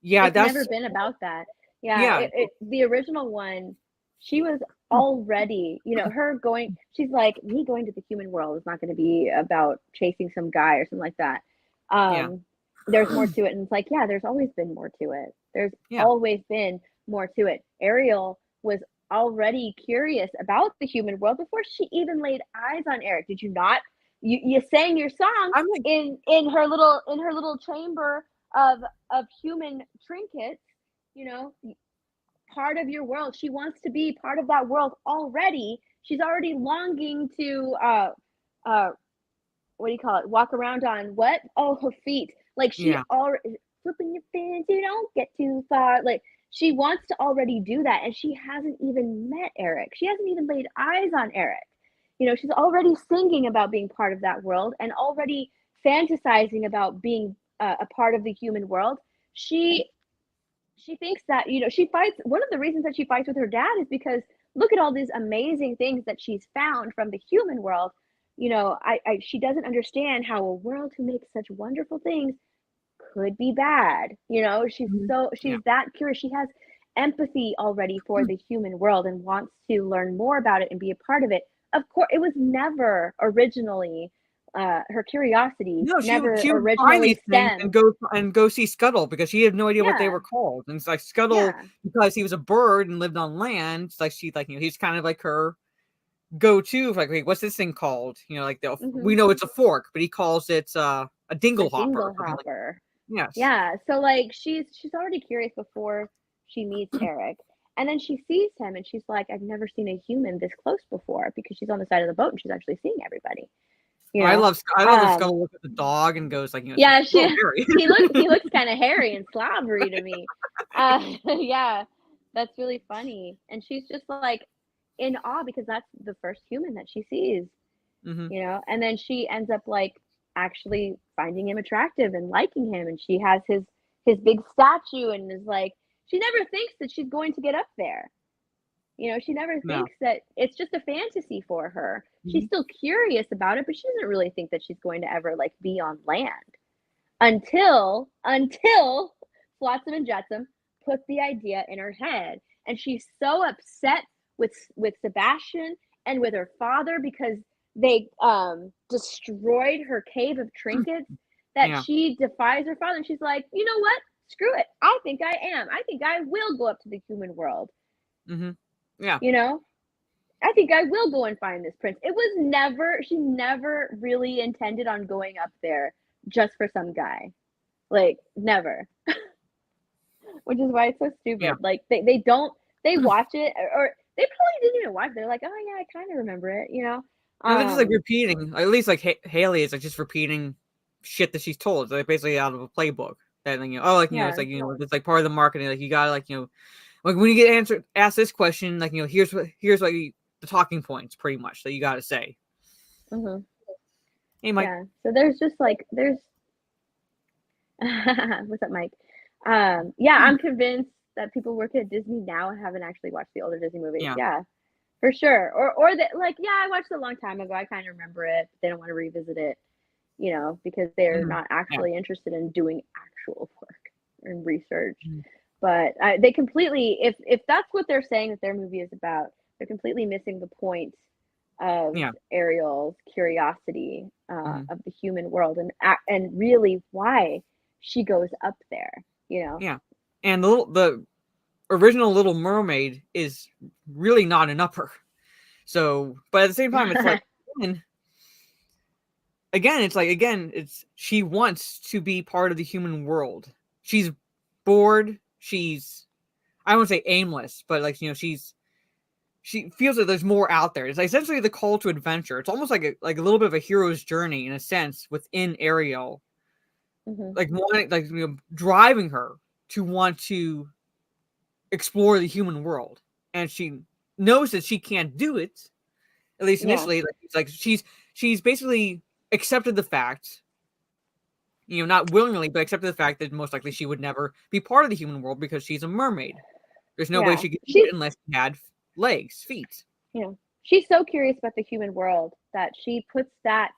yeah, that's never been about that. Yeah. The original one, she was already, she's like, me going to the human world is not going to be about chasing some guy or something like that. There's more to it. And it's like, yeah, there's always been more to it. There's always been more to it. Ariel was already curious about the human world before she even laid eyes on Eric. Did you not? You sang your song in her little chamber of human trinkets, part of your world. She wants to be part of that world already. She's already longing to what do you call it? Walk around on what? Oh, her feet. Like she already flipping your fins, you don't get too far. Like she wants to already do that, and she hasn't even met Eric. She hasn't even laid eyes on Eric. She's already singing about being part of that world and already fantasizing about being a part of the human world. She thinks that, she fights. One of the reasons that she fights with her dad is because look at all these amazing things that she's found from the human world. She doesn't understand how a world who makes such wonderful things could be bad. She's that curious. She has empathy already for the human world and wants to learn more about it and be a part of it. Of course, it was never originally her curiosity. No, she originally would find these things and go see Scuttle because she had no idea what they were called. And it's like Scuttle because he was a bird and lived on land. It's like he's kind of like her go-to. Like, wait, what's this thing called? We know it's a fork, but he calls it a dingle hopper. Dinglehopper. Yes. Yeah. So like she's already curious before she meets Eric. And then she sees him and she's like, I've never seen a human this close before, because she's on the side of the boat and she's actually seeing everybody. I love that Scuttle looks at the dog and goes like, he looks kind of hairy and slobbery to me. Yeah, that's really funny. And she's just like in awe because that's the first human that she sees, and then she ends up like actually finding him attractive and liking him. And she has his big statue and is like, she never thinks that she's going to get up there. She never thinks that it's just a fantasy for her. She's still curious about it, but she doesn't really think that she's going to ever like be on land until Flotsam and Jetsam put the idea in her head. And she's so upset with Sebastian and with her father because they destroyed her cave of trinkets that Yeah. she defies her father, and she's like, you know what? Screw it. I think I am. I think I will go up to the human world. Mm-hmm. Yeah. You know, I think I will go and find this prince. It was never, she never really intended on going up there just for some guy. Like, never. Which is why it's so Yeah. stupid. Like, they don't, they watch it, or they probably didn't even watch it. They're like, oh yeah, I kind of remember it, you know? And they're just like repeating, at least like Haley is like just repeating shit that she's told. Like basically out of a playbook. That like, Yeah. it's like, it's like part of the marketing. Like you gotta like, like when you get asked this question, like, here's like the talking points pretty much that you gotta say. Mm-hmm. Hey Mike. Yeah. So there's just like, there's, what's up, Mike? Yeah, I'm convinced that people working at Disney now haven't actually watched the older Disney movies. Yeah, for sure. Or that, like, yeah, I watched it a long time ago. I kind of remember it, but they don't want to revisit it, because they're not actually interested in doing actual work and research. But they completely, if that's what they're saying that their movie is about, they're completely missing the point of Ariel's curiosity of the human world, and really why she goes up there. Yeah, and the original Little Mermaid is really not an upper. So, but at the same time, it's like it's she wants to be part of the human world. She's bored. She's, I don't want to say aimless, but like she feels like there's more out there. It's like essentially the call to adventure. It's almost like a little bit of a hero's journey in a sense within Ariel, like wanting, like driving her to want to explore the human world, and she knows that she can't do it, at least initially. Like she's basically accepted the fact, not willingly, but accepted the fact that most likely she would never be part of the human world because she's a mermaid. There's no way she could do it unless she had legs, feet. She's so curious about the human world that she puts that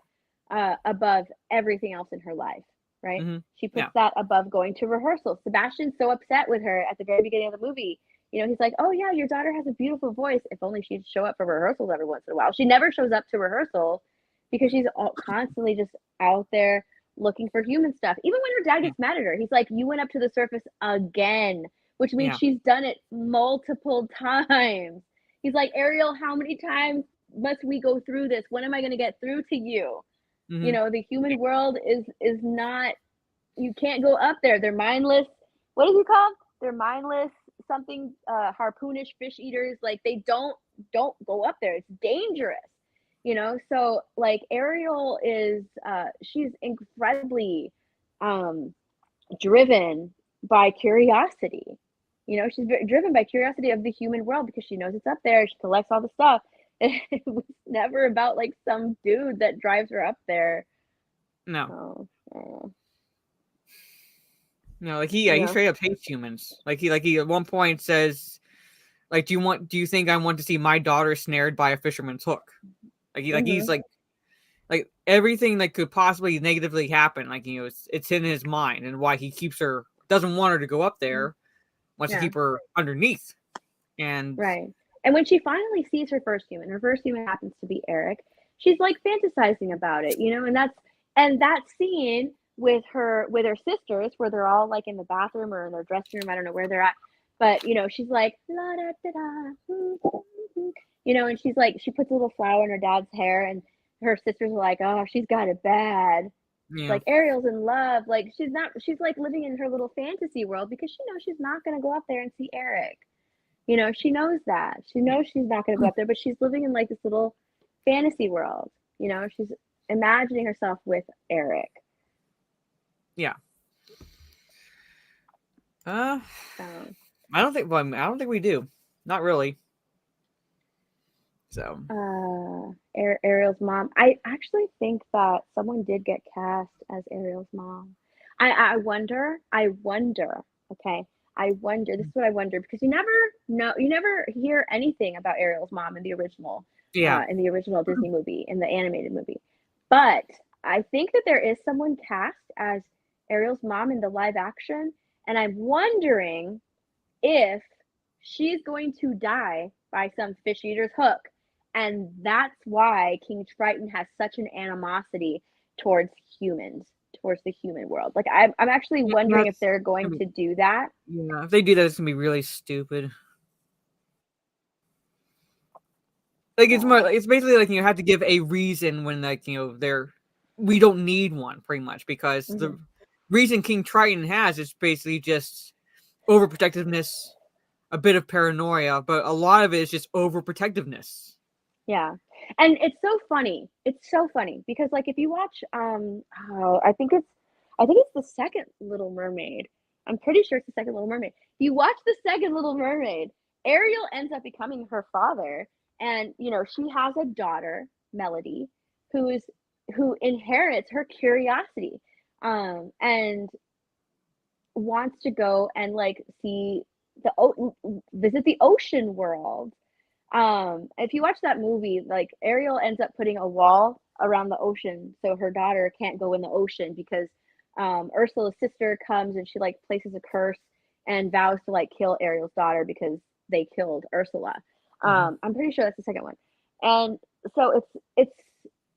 above everything else in her life, right? She puts that above going to rehearsal. Sebastian's so upset with her at the very beginning of the movie. He's like, oh yeah, your daughter has a beautiful voice. If only she'd show up for rehearsals every once in a while. She never shows up to rehearsal because she's constantly just out there looking for human stuff. Even when her dad gets mad at her, he's like, you went up to the surface again, which means she's done it multiple times. He's like, Ariel, how many times must we go through this? When am I going to get through to you? The human world is not, you can't go up there. They're mindless. What is it called? They're mindless something, harpoonish fish eaters. Like, they don't go up there. It's dangerous. So like Ariel is, she's incredibly driven by curiosity. She's driven by curiosity of the human world because she knows it's up there. She collects all the stuff. It was never about like some dude that drives her up there. No. No, like he straight up hates humans. Like he at one point says, like, do you think I want to see my daughter snared by a fisherman's hook? Like he's like everything that could possibly negatively happen. Like, it's in his mind, and why he doesn't want her to go up there, wants to keep her underneath. And right. And when she finally sees her first human happens to be Eric, she's like fantasizing about it, and that scene with her sisters where they're all like in the bathroom or in their dressing room, I don't know where they're at, but she's like la da da da, and she's like, she puts a little flower in her dad's hair, and her sisters are like, oh, she's got it bad. Like, Ariel's in love. Like, she's like living in her little fantasy world because she knows she's not going to go up there and see Eric. She knows that. She knows she's not going to go up there, but she's living in like this little fantasy world. She's imagining herself with Eric. Yeah. I don't think we do. Not really. So. Ariel's mom. I actually think that someone did get cast as Ariel's mom. I wonder. Okay. I wonder. This is what I wonder, because you never hear anything about Ariel's mom in the original. In the original Disney movie, in the animated movie. But I think that there is someone cast as Ariel's mom in the live action, and I'm wondering if she's going to die by some fish eater's hook, and that's why King Triton has such an animosity towards humans, towards the human world. Like I'm actually wondering if they're going to do that. Yeah, if they do that, it's gonna be really stupid. Like it's more, it's basically like you have to give a reason when like we don't need one pretty much because the reason King Triton has is basically just overprotectiveness, a bit of paranoia, but a lot of it is just overprotectiveness. Yeah. And it's so funny. It's so funny because like if you watch I think it's the second Little Mermaid. I'm pretty sure it's the second Little Mermaid. If you watch the second Little Mermaid, Ariel ends up becoming her father, and she has a daughter, Melody, who inherits her curiosity and wants to go and like see visit the ocean world. If you watch that movie, like Ariel ends up putting a wall around the ocean so her daughter can't go in the ocean because Ursula's sister comes and she like places a curse and vows to like kill Ariel's daughter because they killed Ursula. I'm pretty sure that's the second one. And so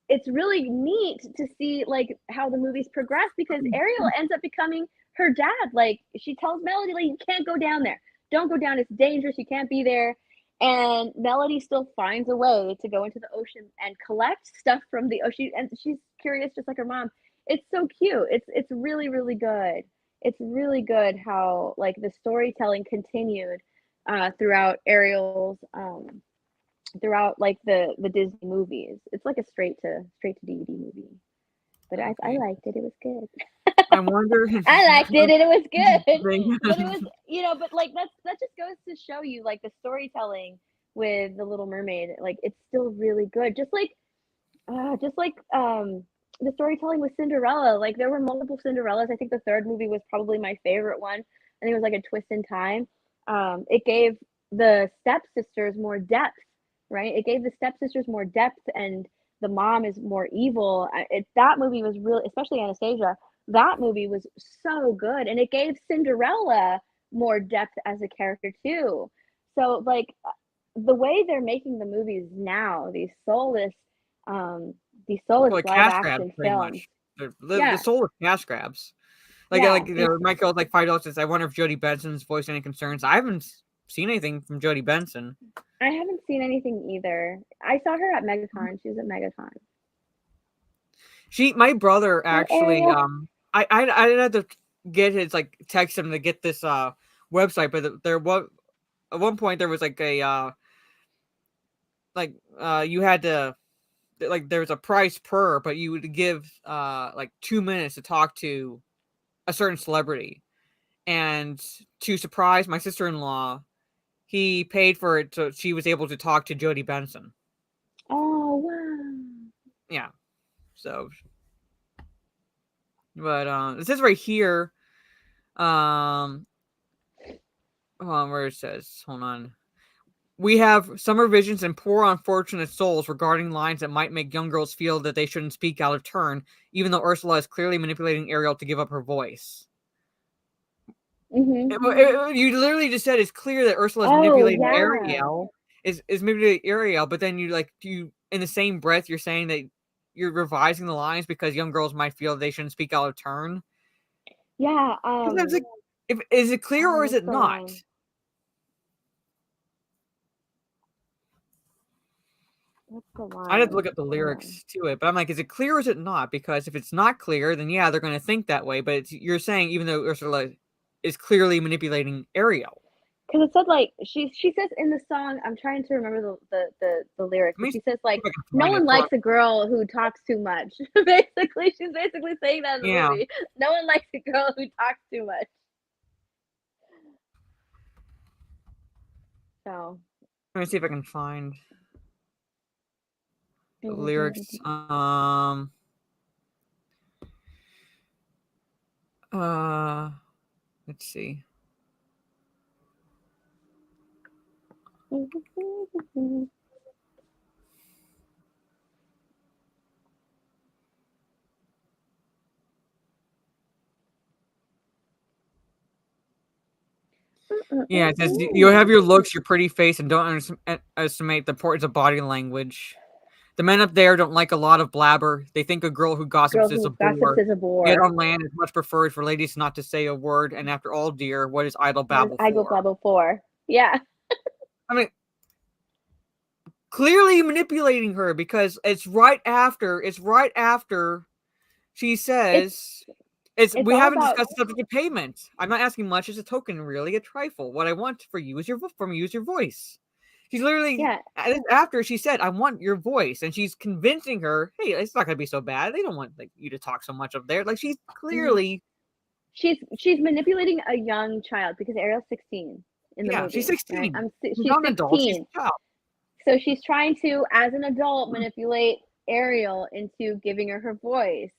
it's really neat to see like how the movies progress because Ariel ends up becoming her dad. Like she tells Melody, like, you can't go down there. Don't go down. It's dangerous. You can't be there. And Melody still finds a way to go into the ocean and collect stuff from the ocean. And she's curious just like her mom. It's so cute. It's really, really good. It's really good how like the storytelling continued throughout Ariel's throughout like the Disney movies. It's like a straight to DVD movie. But I liked it. It was good. I wonder. I liked it and it was good. But it was, but like that just goes to show you like the storytelling with The Little Mermaid. Like it's still really good. Just like the storytelling with Cinderella. Like there were multiple Cinderellas. I think the third movie was probably my favorite one. I think it was like a twist in time. It gave the stepsisters more depth, right? It gave the stepsisters more depth and the mom is more evil. That movie was really, especially Anastasia, that movie was so good. And it gave Cinderella more depth as a character too. So like the way they're making the movies now, these soulless live action films. The soulless cash grabs. Like Michael like $5 says, I wonder if Jodie Benson's voiced any concerns. I haven't seen anything from Jodie Benson. I haven't seen anything either. I saw her at MegaCon. She was at MegaCon. My brother actually, I had to get his like text him to get this website, but there was at one point there was like a you had to like there was a price per, but you would give like 2 minutes to talk to a certain celebrity, and to surprise my sister-in-law, he paid for it so she was able to talk to Jodie Benson. Oh wow! Yeah, so. But it says right here, hold on, where it says, hold on. We have some revisions and poor unfortunate souls regarding lines that might make young girls feel that they shouldn't speak out of turn, even though Ursula is clearly manipulating Ariel to give up her voice. You literally just said it's clear that Ursula is manipulating Ariel, is manipulating Ariel, but then you in the same breath you're saying that you're revising the lines because young girls might feel they shouldn't speak out of turn. Yeah. Is it clear or is it not? What's the line? I'd have to look at the lyrics to it, but I'm like, is it clear or is it not? Because if it's not clear, then yeah, they're going to think that way. But you're saying even though Ursula is clearly manipulating Ariel. Because it said like she says in the song, I'm trying to remember the lyrics. But she says like no one likes a girl who talks too much. Basically, she's basically saying that in the movie. No one likes a girl who talks too much. So let me see if I can find the lyrics. Let's see. Yeah, it says you have your looks, your pretty face, and don't underestimate the importance of body language. The men up there don't like a lot of blabber. They think a girl who gossips Girl is a who gossips bore. is a Yet bore. on land is much preferred for ladies not to say a word. And after all, dear, what is idle What is babble I go for? babble for? Yeah. I mean, clearly manipulating her because it's right after she It's says it's we all haven't about discussed the subject of payment. I'm not asking much, it's a token, really, a trifle. What I want for you is from you is your voice. She's literally yeah. after she said, I want your voice, and she's convincing her, hey, it's not gonna be so bad. They don't want like you to talk so much up there. Like she's Mhm. clearly She's manipulating a young child because Ariel's 16 in the yeah, she's movie, right? 16. She's She's not an adult, she's 16. a child. So she's trying to, as an adult, manipulate Ariel into giving her voice,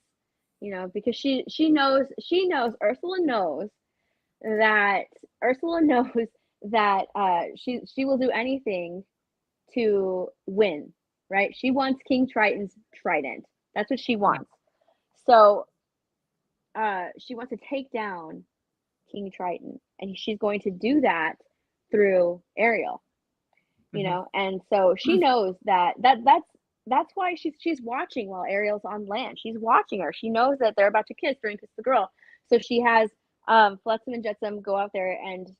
because she knows Ursula knows that she will do anything to win, right? She wants King Triton's trident. That's what she Yeah. wants. So she wants to take down King Triton, and she's going to do that through Ariel, Mhm. and so she knows that's why she's watching while Ariel's on land. She's watching her. She knows that they're about to kiss during Kiss the Girl. So she has Flotsam and Jetsam go out there and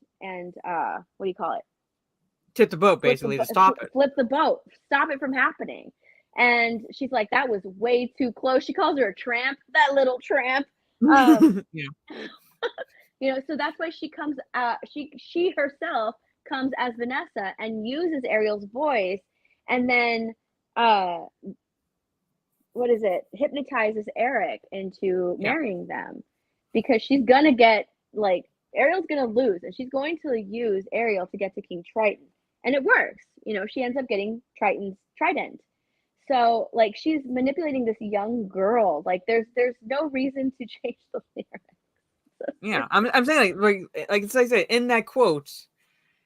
what do you call it? Tip the boat basically to stop it. Flip the boat, stop it from happening. And she's like, that was way too close. She calls her a tramp, that little tramp. Yeah. So that's why she comes she herself comes as Vanessa and uses Ariel's voice, and then what is it, hypnotizes Eric into Yeah. marrying them, because she's gonna get, like, Ariel's gonna lose, and she's going to use Ariel to get to King Triton, and it works. She ends up getting Triton's trident. So, like, she's manipulating this young girl. Like, there's no reason to change the lyrics. Yeah, I'm saying like it's like I said in that quote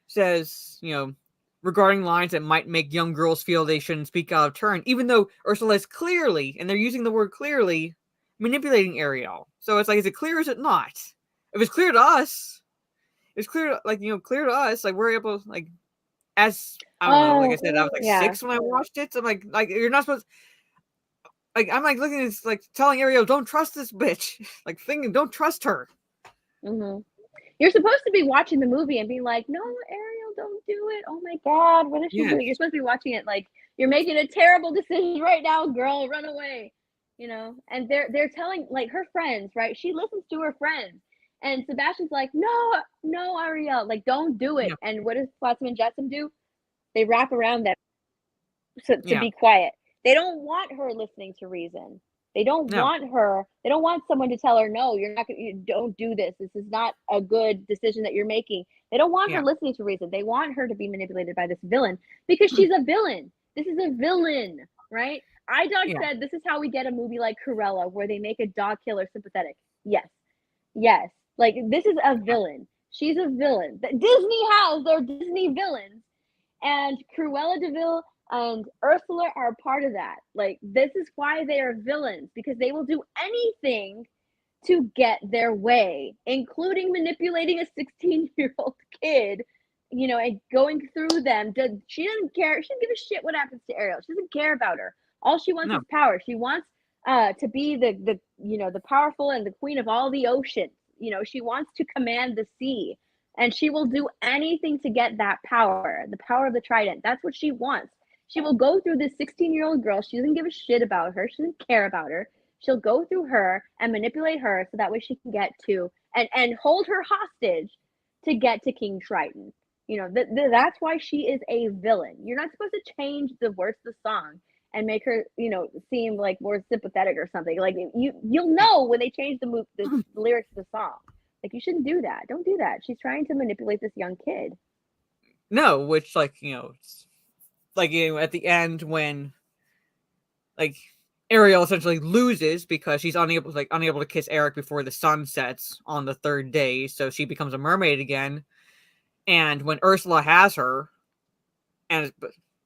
says, regarding lines that might make young girls feel they shouldn't speak out of turn, even though Ursula is clearly, and they're using the word clearly, manipulating Ariel. So it's like, is it clear or is it not? If it's clear to us, it's clear, clear to us, like we're able, like, as I don't know, like I said, I was like Yeah. 6 when I watched it. So I'm like you're not supposed. Like I'm like looking at this, like telling Ariel, don't trust this bitch. Like thinking, don't trust her. Mm-hmm. You're supposed to be watching the movie and be like, no, Ariel, don't do it. Oh my God, what is she doing? You're supposed to be watching it like, you're making a terrible decision right now, girl, run away. And they're telling, like, her friends, right? She listens to her friends. And Sebastian's like, no, Ariel, like, don't do it. Yeah. And what does Flotsam and Jetsam do? They wrap around them to Yeah. be quiet. They don't want her listening to reason. They don't No. want someone to tell her, no, don't do this. This is not a good decision that you're making. They don't want her Yeah. listening to reason. They want her to be manipulated by this villain because she's a villain. This is a villain, right? iDog Yeah. said this is how we get a movie like Cruella where they make a dog killer sympathetic. Yes. Like, this is a villain. She's a villain. Disney has their Disney villains, and Cruella de Vil and Ursula are part of that. Like, this is why they are villains, because they will do anything to get their way, including manipulating a 16-year-old kid, and going through them. She doesn't care. She doesn't give a shit what happens to Ariel. She doesn't care about her. All she wants is power. She wants to be the powerful and the queen of all the oceans. She wants to command the sea, and she will do anything to get that power, the power of the trident. That's what she wants. She will go through this 16-year-old girl. She doesn't give a shit about her. She doesn't care about her. She'll go through her and manipulate her so that way she can get to and hold her hostage to get to King Triton. That's why she is a villain. You're not supposed to change the words of the song and make her, seem like more sympathetic or something. Like, you'll know when they change the lyrics of the song. Like, you shouldn't do that. Don't do that. She's trying to manipulate this young kid. No, which, like, like, at the end when, like, Ariel essentially loses because she's unable to kiss Eric before the sun sets on the third day, so she becomes a mermaid again. And when Ursula has her and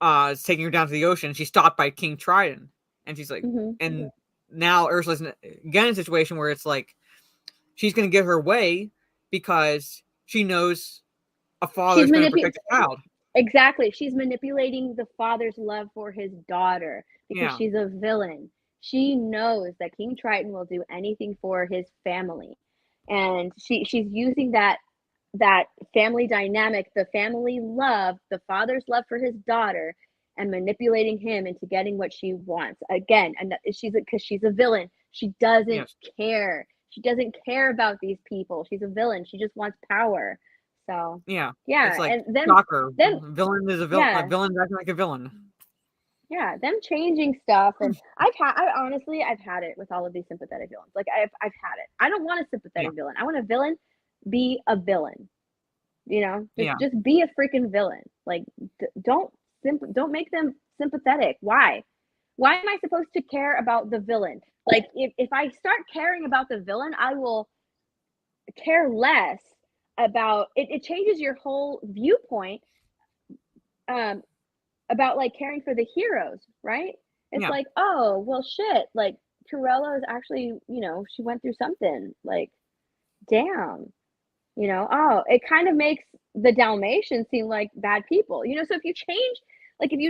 is taking her down to the ocean, she's stopped by King Triton, and she's like, and now Ursula's again in a situation where it's like she's going to get her way because she knows a father's going to protect a child. Exactly. She's manipulating the father's love for his daughter because Yeah. she's a villain. She knows that King Triton will do anything for his family. And she's using that family dynamic, the family love, the father's love for his daughter, and manipulating him into getting what she wants. Again, and she's because she's a villain. She doesn't Yes. care. She doesn't care about these people. She's a villain. She just wants power. So Yeah. yeah, It's like and then shocker. then Villain is a villain. A yeah, villain acting like a villain. yeah, them changing stuff, and I honestly, I've had it with all of these sympathetic villains. Like I've had it. I don't want a Yeah. sympathetic villain. I want a villain be a villain. You know, Yeah. just be a freaking villain. Like don't make them sympathetic. Why? Why am I supposed to care about the villain? Like if I start caring about the villain, I will care less about it. It changes your whole viewpoint um about like caring for the heroes, right? It's Yeah. like, oh, well shit, like Cruella is actually, she went through something. Like, damn. Oh, it kind of makes the Dalmatians seem like bad people. So if you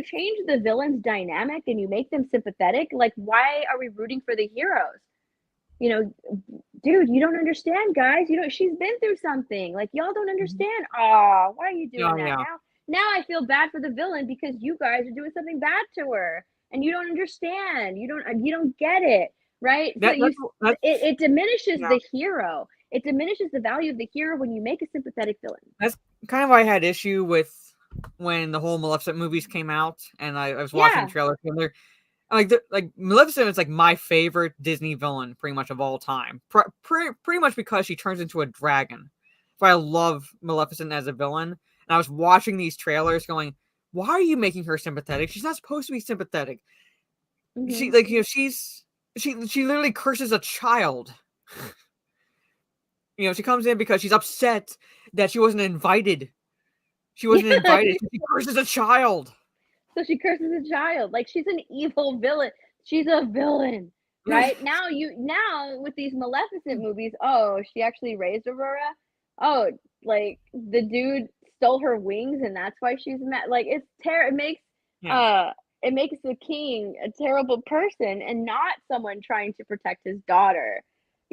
change the villain's dynamic and you make them sympathetic, like why are we rooting for the heroes? You know, dude, you don't understand, guys. She's been through something. Like y'all don't understand. Oh, why are you doing Yeah. that Yeah. now? Now I feel bad for the villain because you guys are doing something bad to her and you don't understand. You don't get it, right? So That's it diminishes yeah. the hero. It diminishes the value of the hero when you make a sympathetic villain. That's kind of why I had issue with when the whole Maleficent movies came out, and I was watching the Yeah. trailer. And like Maleficent is like my favorite Disney villain, pretty much of all time. Pretty much because she turns into a dragon. But I love Maleficent as a villain, and I was watching these trailers, going, "Why are you making her sympathetic? She's not supposed to be sympathetic. She Hmm. like she literally curses a child." She comes in because she's upset that she wasn't invited. She wasn't invited. She curses a child. So she curses a child. Like she's an evil villain. She's a villain, right? Now with these Maleficent movies, oh, she actually raised Aurora. Oh, like the dude stole her wings and that's why she's mad. Like Yeah, uh it makes the king a terrible person and not someone trying to protect his daughter.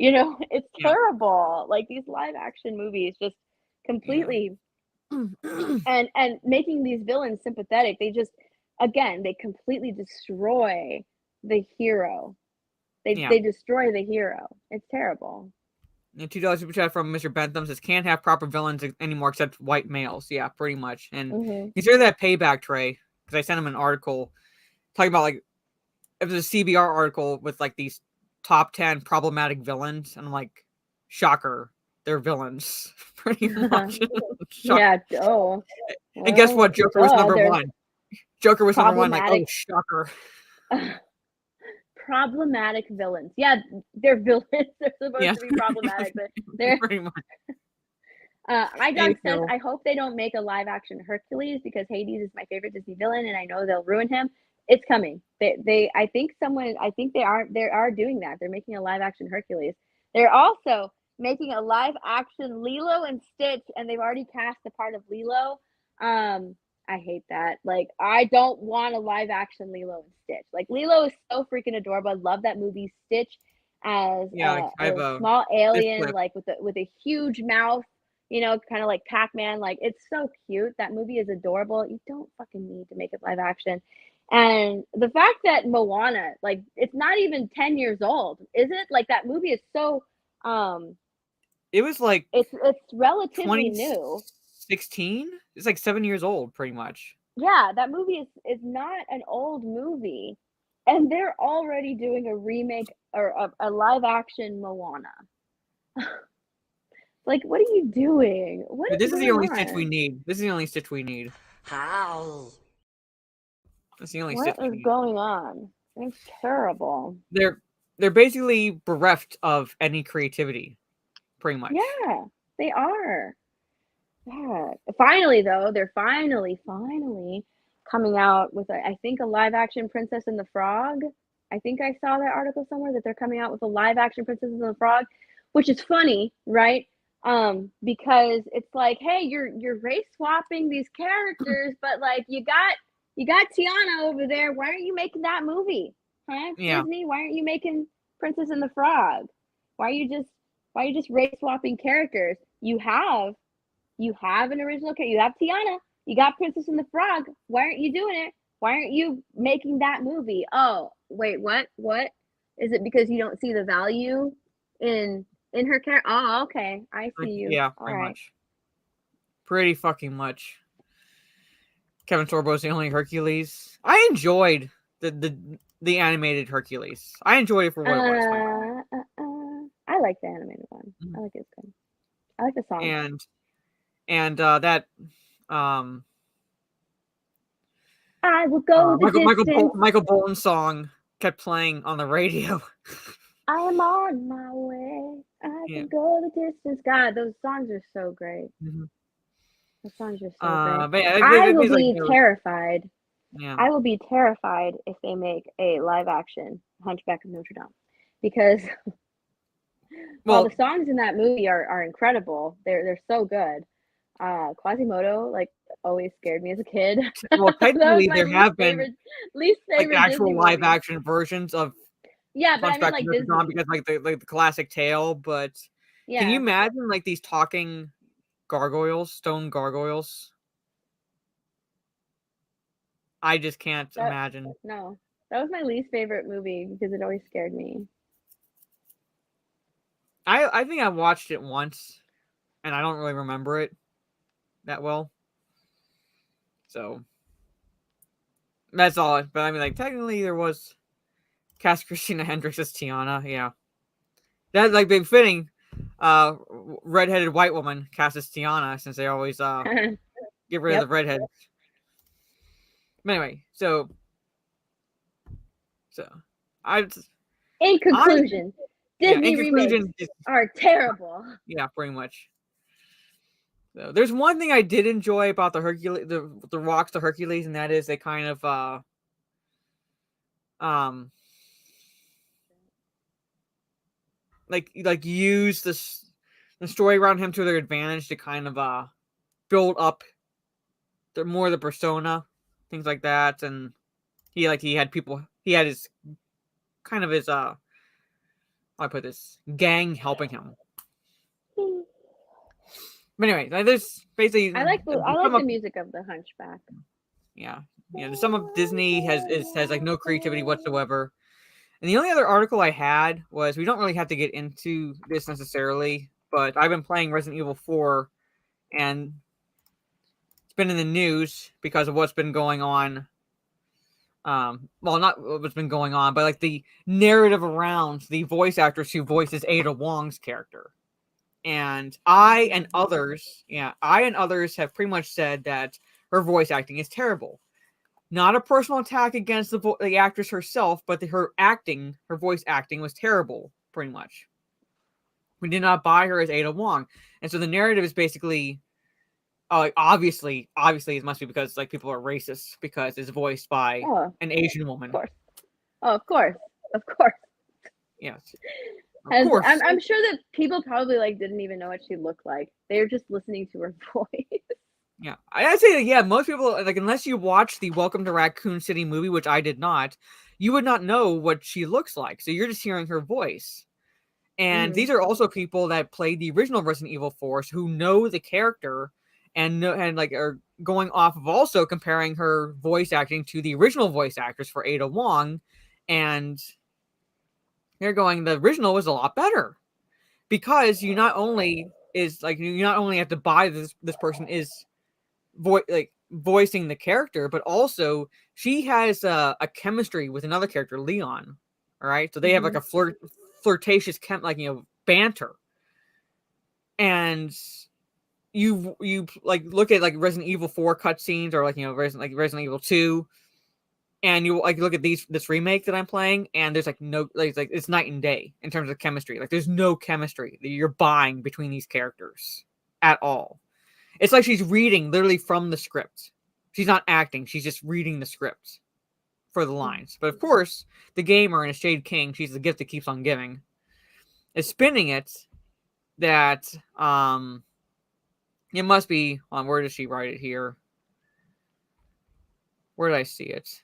It's yeah, terrible. Like these live action movies just yeah. completely and making these villains sympathetic, they completely destroy the hero. they Yeah. they destroy the hero. It's terrible. And $2 super chat from Mr. Bentham says can't have proper villains anymore except white males. Yeah, pretty much. And Hmm. consider that payback, Trey, because I sent him an article talking about like it was a CBR article with like these top 10 problematic villains, and I'm like, shocker, they're villains, pretty much. Shocker. Yeah. Oh, And guess well, what? Joker was number they're one. Joker was number one. Like, oh, problematic. shocker. Problematic villains. Yeah, they're villains. They're supposed Yeah, to be problematic, but they're pretty much. iDog says, So, I hope they don't make a live action Hercules because Hades is my favorite Disney villain and I know they'll ruin him. It's coming. I think they are doing that. They're making a live action Hercules. They're also making a live action Lilo and Stitch, and they've already cast the part of Lilo. I hate that. Like, I don't want a live action Lilo and Stitch. Like, Lilo is so freaking adorable. I love that movie. Stitch as yeah, I have a small this alien, clip. like with a huge mouth, kind of like Pac-Man. Like, it's so cute. That movie is adorable. You don't fucking need to make it live action. And the fact that Moana, like, it's not even 10 years old, is it? Like, that movie is so It was like it's relatively new. 2016. It's like 7 years old, pretty much. Yeah, that movie is not an old movie. And they're already doing a remake or a live action Moana. Like, what are you doing? What But is this is the going only Stitch we on? need. This is the only Stitch we need. How? That's the only What Stitch we is need. going on? It's terrible. They're basically bereft of any creativity, pretty much. Yeah, they are. Yeah. Finally, though, they're finally coming out with I think a live action Princess and the Frog. I think I saw that article somewhere that they're coming out with a live action Princess and the Frog, which is funny, right? Because it's like, hey, you're race swapping these characters, but like you got Tiana over there. Why aren't you making that movie? Huh? Yeah. Disney, why aren't you making Princess and the Frog? Why are you just race swapping characters? You have an original character. You have Tiana. You got Princess and the Frog. Why aren't you doing it? Why aren't you making that movie? Oh, wait, what? What? Is it because you don't see the value in her character? Oh, okay. I see you. Yeah, All pretty right. much. Pretty fucking much. Kevin Sorbo's the only Hercules. I enjoyed the animated Hercules. I enjoyed it for what it was. I like the animated one. I like it's good. I like the song. And that I will go the distance. Michael Bolton song kept playing on the radio. I am on my way. I can go the distance. God, those songs are so great. Mm-hmm. Those songs are so great. But yeah, I will be terrified. Yeah. I will be terrified if they make a live action Hunchback of Notre Dame, because while the songs in that movie are incredible, they're so good. Quasimodo like always scared me as a kid. Well, technically there have been least favorite like actual Disney live movie. action versions of but Hunchback I of mean Notre Disney. Dame because like the classic tale. But can you imagine like these talking gargoyles, stone gargoyles? I just can't imagine. No, that was my least favorite movie because it always scared me. I think I watched it once, and I don't really remember it that well. So that's all. But I mean, like technically, there was cast Christina Hendricks as Tiana. Yeah, that like been fitting. Redheaded white woman cast as Tiana since they always get rid of the redheads. But anyway, so in conclusion, Disney remakes are terrible. Yeah, pretty much. So there's one thing I did enjoy about the Hercules, the rocks to Hercules, and that is they kind of like use the story around him to their advantage to kind of build up the persona, things like that. And he had his kind of his how do I put this, gang helping him. But anyway, there's basically I like the music of the Hunchback. Yeah, some of Disney has like no creativity whatsoever. And the only other article I had was, we don't really have to get into this necessarily, but I've been playing Resident Evil 4, and it's been in the news because of what's been going on. Well, not what's been going on, but like the narrative around the voice actress who voices Ada Wong's character. And I and others have pretty much said that her voice acting is terrible. Not a personal attack against the actress herself, but her voice acting was terrible, pretty much. We did not buy her as Ada Wong. And so the narrative is basically, obviously it must be because like people are racist because it's voiced by an Asian woman. Of course. Oh, of course. Yes. Of course. I'm sure that people probably like didn't even know what she looked like. They were just listening to her voice. Yeah, I'd say that, yeah, most people, like, unless you watch the Welcome to Raccoon City movie, which I did not, you would not know what she looks like. So you're just hearing her voice. And these are also people that played the original Resident Evil 4 who know the character and are going off of also comparing her voice acting to the original voice actress for Ada Wong. And they're going, the original was a lot better. Because you not only have to buy this person is voicing the character, but also she has a chemistry with another character, Leon. All right, so they have like a flirtatious banter, and you like look at like Resident Evil 4 cutscenes or Resident Evil 2, and you like look at this remake that I'm playing, and there's like no it's night and day in terms of chemistry. Like there's no chemistry that you're buying between these characters at all. It's like she's reading literally from the script. She's not acting. She's just reading the script for the lines. But of course, the gamer in a Shade King, she's the gift that keeps on giving, is spinning it that it must be on. Where does she write it here? Where did I see it?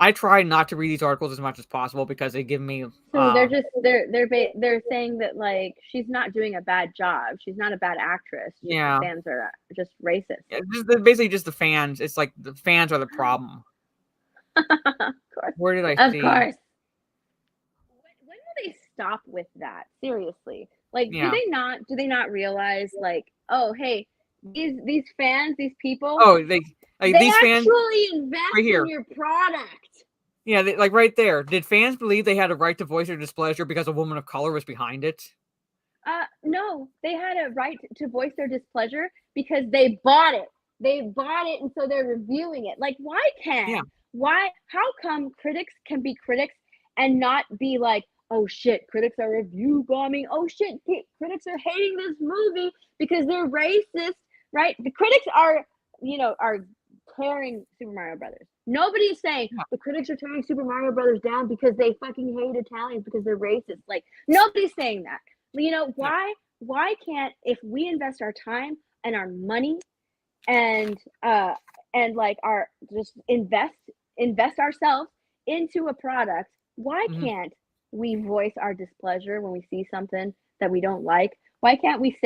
I try not to read these articles as much as possible because they give me. So they're saying that like she's not doing a bad job. She's not a bad actress. Just Yeah. the fans are just racist. Yeah, basically just the fans. It's like the fans are the problem. Of course. Where did I see? Of course. When will they stop with that? Seriously. Like, Yeah. do they not realize like, oh, hey, these fans, these people, Oh, they these fans actually invest right here. in your product. Yeah, like right there. Did fans believe they had a right to voice their displeasure because a woman of color was behind it? No, they had a right to voice their displeasure because they bought it. They bought it, and so they're reviewing it. Like, how come critics can be critics and not be like, oh shit, critics are review bombing. Oh shit, critics are hating this movie because they're racist, right? The critics are tearing Super Mario Brothers. Nobody's saying the critics are tearing Super Mario Brothers down because they fucking hate Italians because they're racist. Like, nobody's saying that. Why can't, if we invest our time and our money and like our just invest ourselves into a product, why can't we voice our displeasure when we see something that we don't like? Why can't we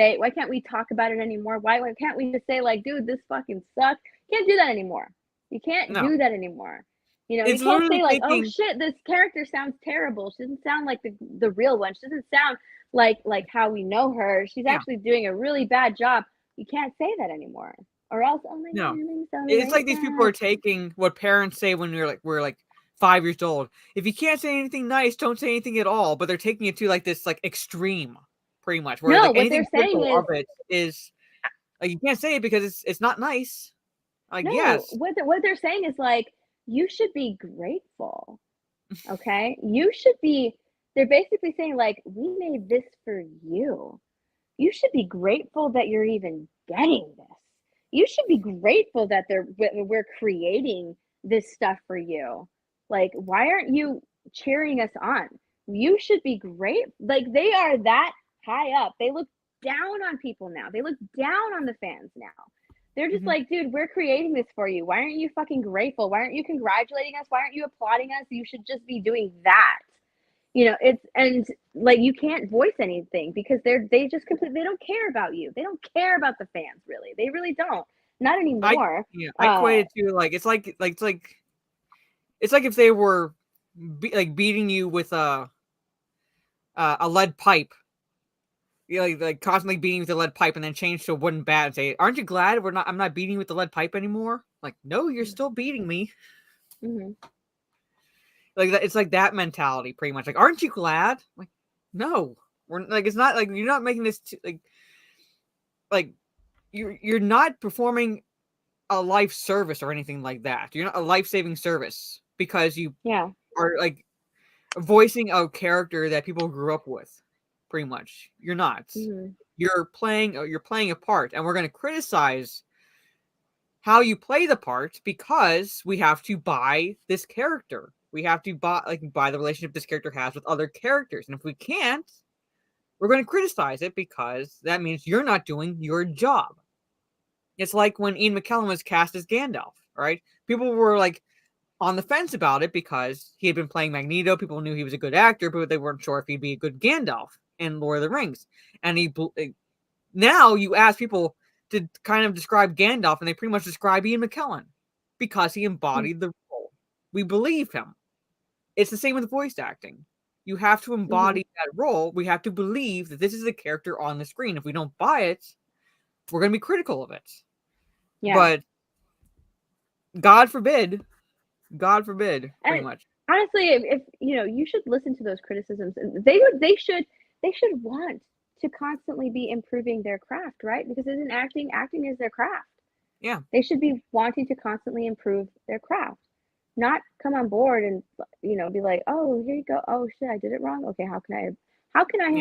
talk about it anymore? Why can't we just say like, dude, this fucking sucks? You can't do that anymore. You can't do that anymore. You can't say like, oh shit, this character sounds terrible. She doesn't sound like the real one. She doesn't sound like how we know her. She's actually doing a really bad job. You can't say that anymore. Or else, oh my God, it's like these people are taking what parents say when we're like 5 years old. If you can't say anything nice, don't say anything at all. But they're taking it to like this like extreme, pretty much. Where no, like what they're saying of it is like you can't say it because it's not nice. Like yes, what they're saying is like you should be grateful. Okay, you should be. They're basically saying like we made this for you. You should be grateful that you're even getting this. You should be grateful that we're creating this stuff for you. Like, why aren't you cheering us on? You should be great. Like, they are that high up. They look down on people now. They look down on the fans now. They're just like, dude, we're creating this for you. Why aren't you fucking grateful? Why aren't you congratulating us? Why aren't you applauding us? You should just be doing that. And like you can't voice anything because they just completely, they don't care about you. They don't care about the fans, really. They really don't. Not anymore. I equate it to like it's like if they were beating you with a lead pipe. Like constantly beating with a lead pipe and then change to a wooden bat and say, "Aren't you glad I'm not beating you with the lead pipe anymore?" Like, no, you're still beating me. Like that, it's like that mentality, pretty much. Like, aren't you glad? Like, no, we're like, it's not like you're not making this like you're not performing a life service or anything like that. You're not a life-saving service because you are like voicing a character that people grew up with. Pretty much, you're not. You're playing a part, and we're going to criticize how you play the part because we have to buy this character. We have to buy the relationship this character has with other characters, and if we can't, we're going to criticize it because that means you're not doing your job. It's like when Ian McKellen was cast as Gandalf, right? People were like on the fence about it because he had been playing Magneto. People knew he was a good actor, but they weren't sure if he'd be a good Gandalf in Lord of the Rings. And now you ask people to kind of describe Gandalf, and they pretty much describe Ian McKellen because he embodied the role. We believe him. It's the same with voice acting. You have to embody that role. We have to believe that this is a character on the screen. If we don't buy it, we're going to be critical of it. Yeah. But God forbid, pretty much. Honestly, if you should listen to those criticisms. They should want to constantly be improving their craft, right? Because isn't acting is their craft. Yeah. They should be wanting to constantly improve their craft. Not come on board and be like, oh, here you go. Oh shit, I did it wrong. Okay, how can I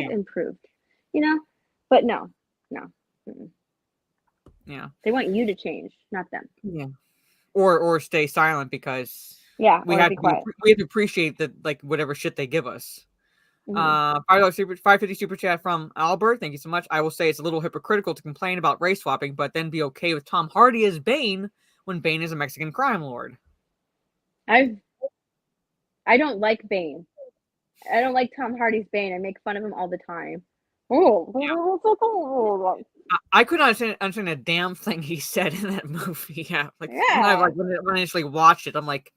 have improved? But no. Mm-mm. Yeah. They want you to change, not them. Yeah. Or stay silent because we have to appreciate that, like, whatever shit they give us. $550 super chat from Albert. Thank you so much. I will say it's a little hypocritical to complain about race swapping, but then be okay with Tom Hardy as Bane when Bane is a Mexican crime lord. I don't like Bane. I don't like Tom Hardy's Bane. I make fun of him all the time. Oh, I couldn't understand a damn thing he said in that movie. Yeah, like yeah. when I initially watched it, I was like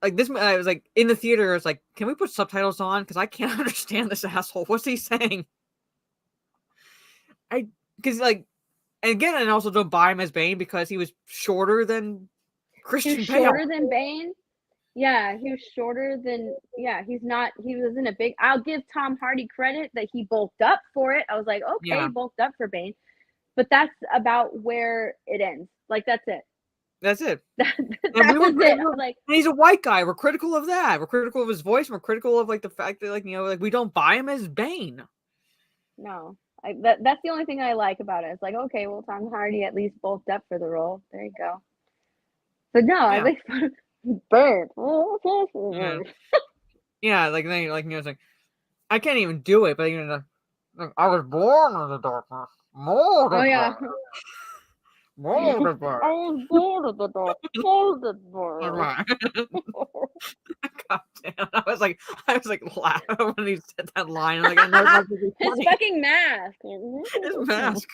this. I was like in the theater. I was like, can we put subtitles on? Because I can't understand this asshole. What's he saying? Because like, and again, I also don't buy him as Bane because he was shorter than Christian He's Bale. shorter than Bane. Yeah, he was shorter than. Yeah, he wasn't a big. I'll give Tom Hardy credit that he bulked up for it. I was like, okay, Yeah. he bulked up for Bane, but that's about where it ends. Like that's it. That's it. That And was it. I was like, and he's a white guy. We're critical of that. We're critical of his voice. We're critical of like the fact that like we don't buy him as Bane. no. That's the only thing I like about it. It's like, okay, well, Tom Hardy at least bulked up for the role. There you go. But no, I make fun of Bird. Yeah, like then it's like I can't even do it, but I was born in the darkness. Oh yeah. Molded I was born in the dark. Molded bird. God damn! I was like laughing when he said that line. I'm like, I know that's really His funny. fucking mask. His mask.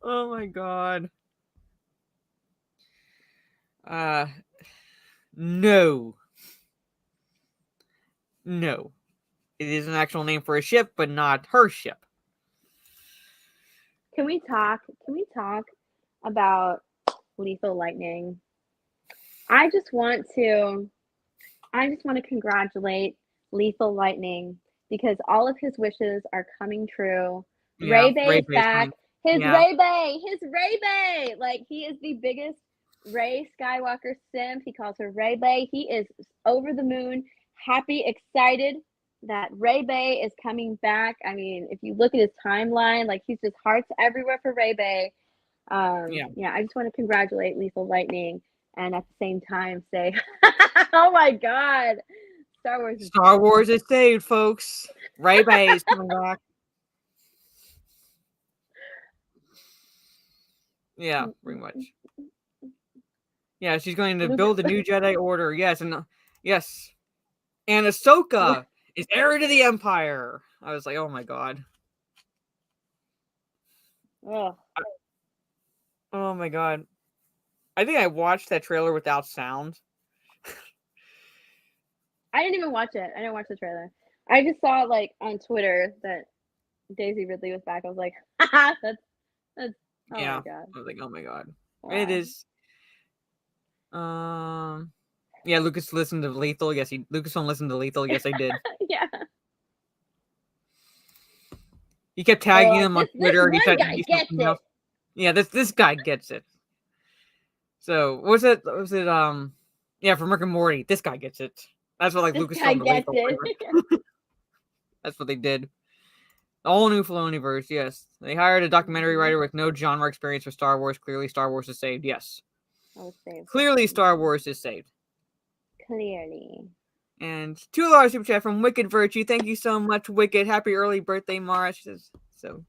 Oh my god. No. No. It is an actual name for a ship, but not her ship. Can we talk about Lethal Lightning? I just want to congratulate Lethal Lightning because all of his wishes are coming true. Yeah, Ray Bay Ray is Bay's back. coming. His Ray Bay. Like he is the biggest Ray Skywalker simp. He calls her Ray Bay. He is over the moon, happy, excited that Ray Bay is coming back. I mean, if you look at his timeline, like he's just hearts everywhere for Ray Bay. Yeah, I just want to congratulate Lethal Lightning and at the same time say, oh my god, Star Wars is saved, folks. Ray Bay is coming back. Yeah, pretty much. Yeah, she's going to build a new Jedi Order. Yes, and Ahsoka is heir to the Empire. I was like, oh my god. Oh my god. I think I watched that trailer without sound. I didn't even watch it. I didn't watch the trailer. I just saw like on Twitter that Daisy Ridley was back. I was like, haha, that's oh my god. I was like, oh my god. Wow. It is. Yeah, Lucas listened to Lethal. Yes, Lucasfilm listened to Lethal. Yes, I did. Yeah. He kept tagging him on Twitter. This one guy gets it. Yeah, this guy gets it. So was it? Yeah, for Rick and Morty, this guy gets it. That's what Lucasfilm gets it. That's what they did. All new Filoniverse, yes. They hired a documentary writer with no genre experience for Star Wars. Clearly, Star Wars is saved. Yes. Clearly, Star Wars is saved. Clearly. And $2 super chat from Wicked Virtue. Thank you so much, Wicked. Happy early birthday, Mara. She says so.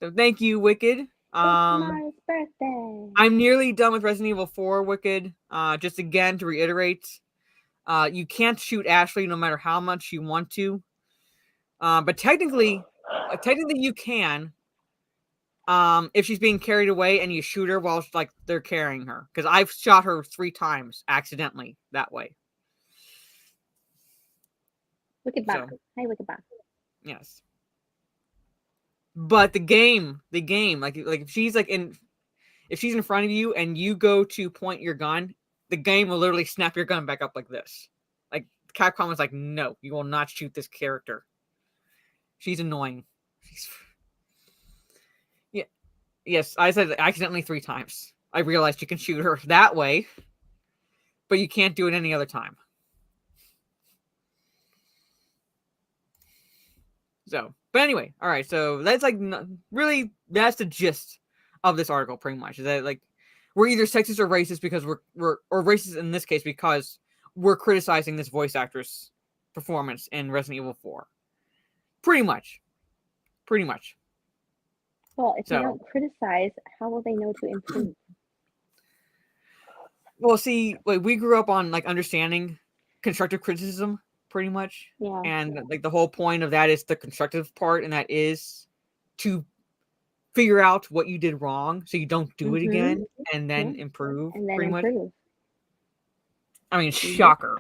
So thank you, Wicked. Mara's birthday. I'm nearly done with Resident Evil 4, Wicked. Just again to reiterate, you can't shoot Ashley no matter how much you want to. But technically you can. If she's being carried away and you shoot her while they're carrying her, because I've shot her 3 times accidentally that way. Wicked back. Hey, Wicked back. Yes. But the game, like if she's in front of you and you go to point your gun, the game will literally snap your gun back up like this. Like Capcom was like, no, you will not shoot this character. She's annoying. Yeah. Yes, I said it accidentally 3 times. I realized you can shoot her that way, but you can't do it any other time. So, but anyway, all right. So that's really that's the gist of this article, pretty much. Is that we're either sexist or racist because we're racist in this case because we're criticizing this voice actress performance in Resident Evil 4. Pretty much. Well, if you So, don't criticize, how will they know to improve? well, see, like we grew up on like understanding constructive criticism, pretty much, Yeah. and like the whole point of that is the constructive part, and that is to figure out what you did wrong so you don't do it again, and then improve. And then pretty much. improve. I mean, shocker.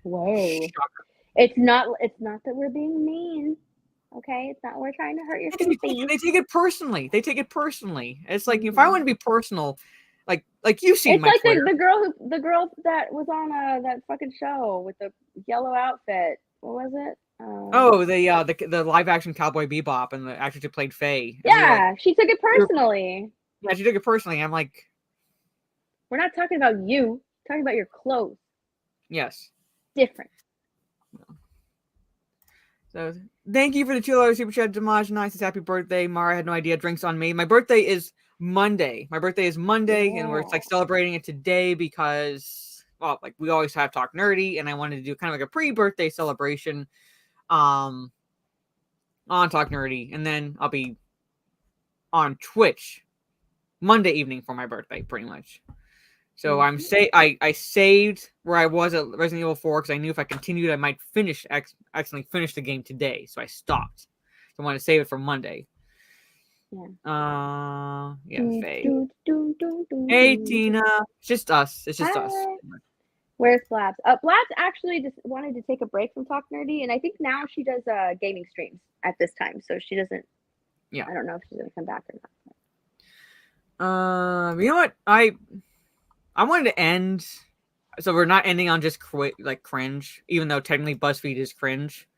Whoa. Shocker. It's not that we're being mean. Okay? It's not we're trying to hurt your They feelings. take it personally. It's like if I want to be personal, like you've seen It's my like Twitter. the girl that was on that fucking show with the yellow outfit. What was it? Oh, the live action Cowboy Bebop and the actress who played Faye. Yeah, she took it personally. Yeah, she took it personally. I'm like, we're not talking about you. We're talking about your clothes. Yes. Different. So thank you for the $2 super chat, Damaj. Nice. It's happy birthday, Mara. I had no idea. Drinks on me. My birthday is Monday. And we're like celebrating it today because, well, like we always have Talk Nerdy, and I wanted to do kind of like a pre-birthday celebration, on Talk Nerdy, and then I'll be on Twitch Monday evening for my birthday, pretty much. So I saved where I was at Resident Evil 4 because I knew if I continued, I might accidentally finish the game today. So I stopped. So I want to save it for Monday. Yeah. Faye. Hey, Tina. It's just us. Hi. Where's Blabs? Blabs actually just wanted to take a break from Talk Nerdy, and I think now she does gaming streams at this time, so she doesn't. Yeah. I don't know if she's gonna come back or not. You know what? I wanted to end, so we're not ending on just cringe, even though technically BuzzFeed is cringe.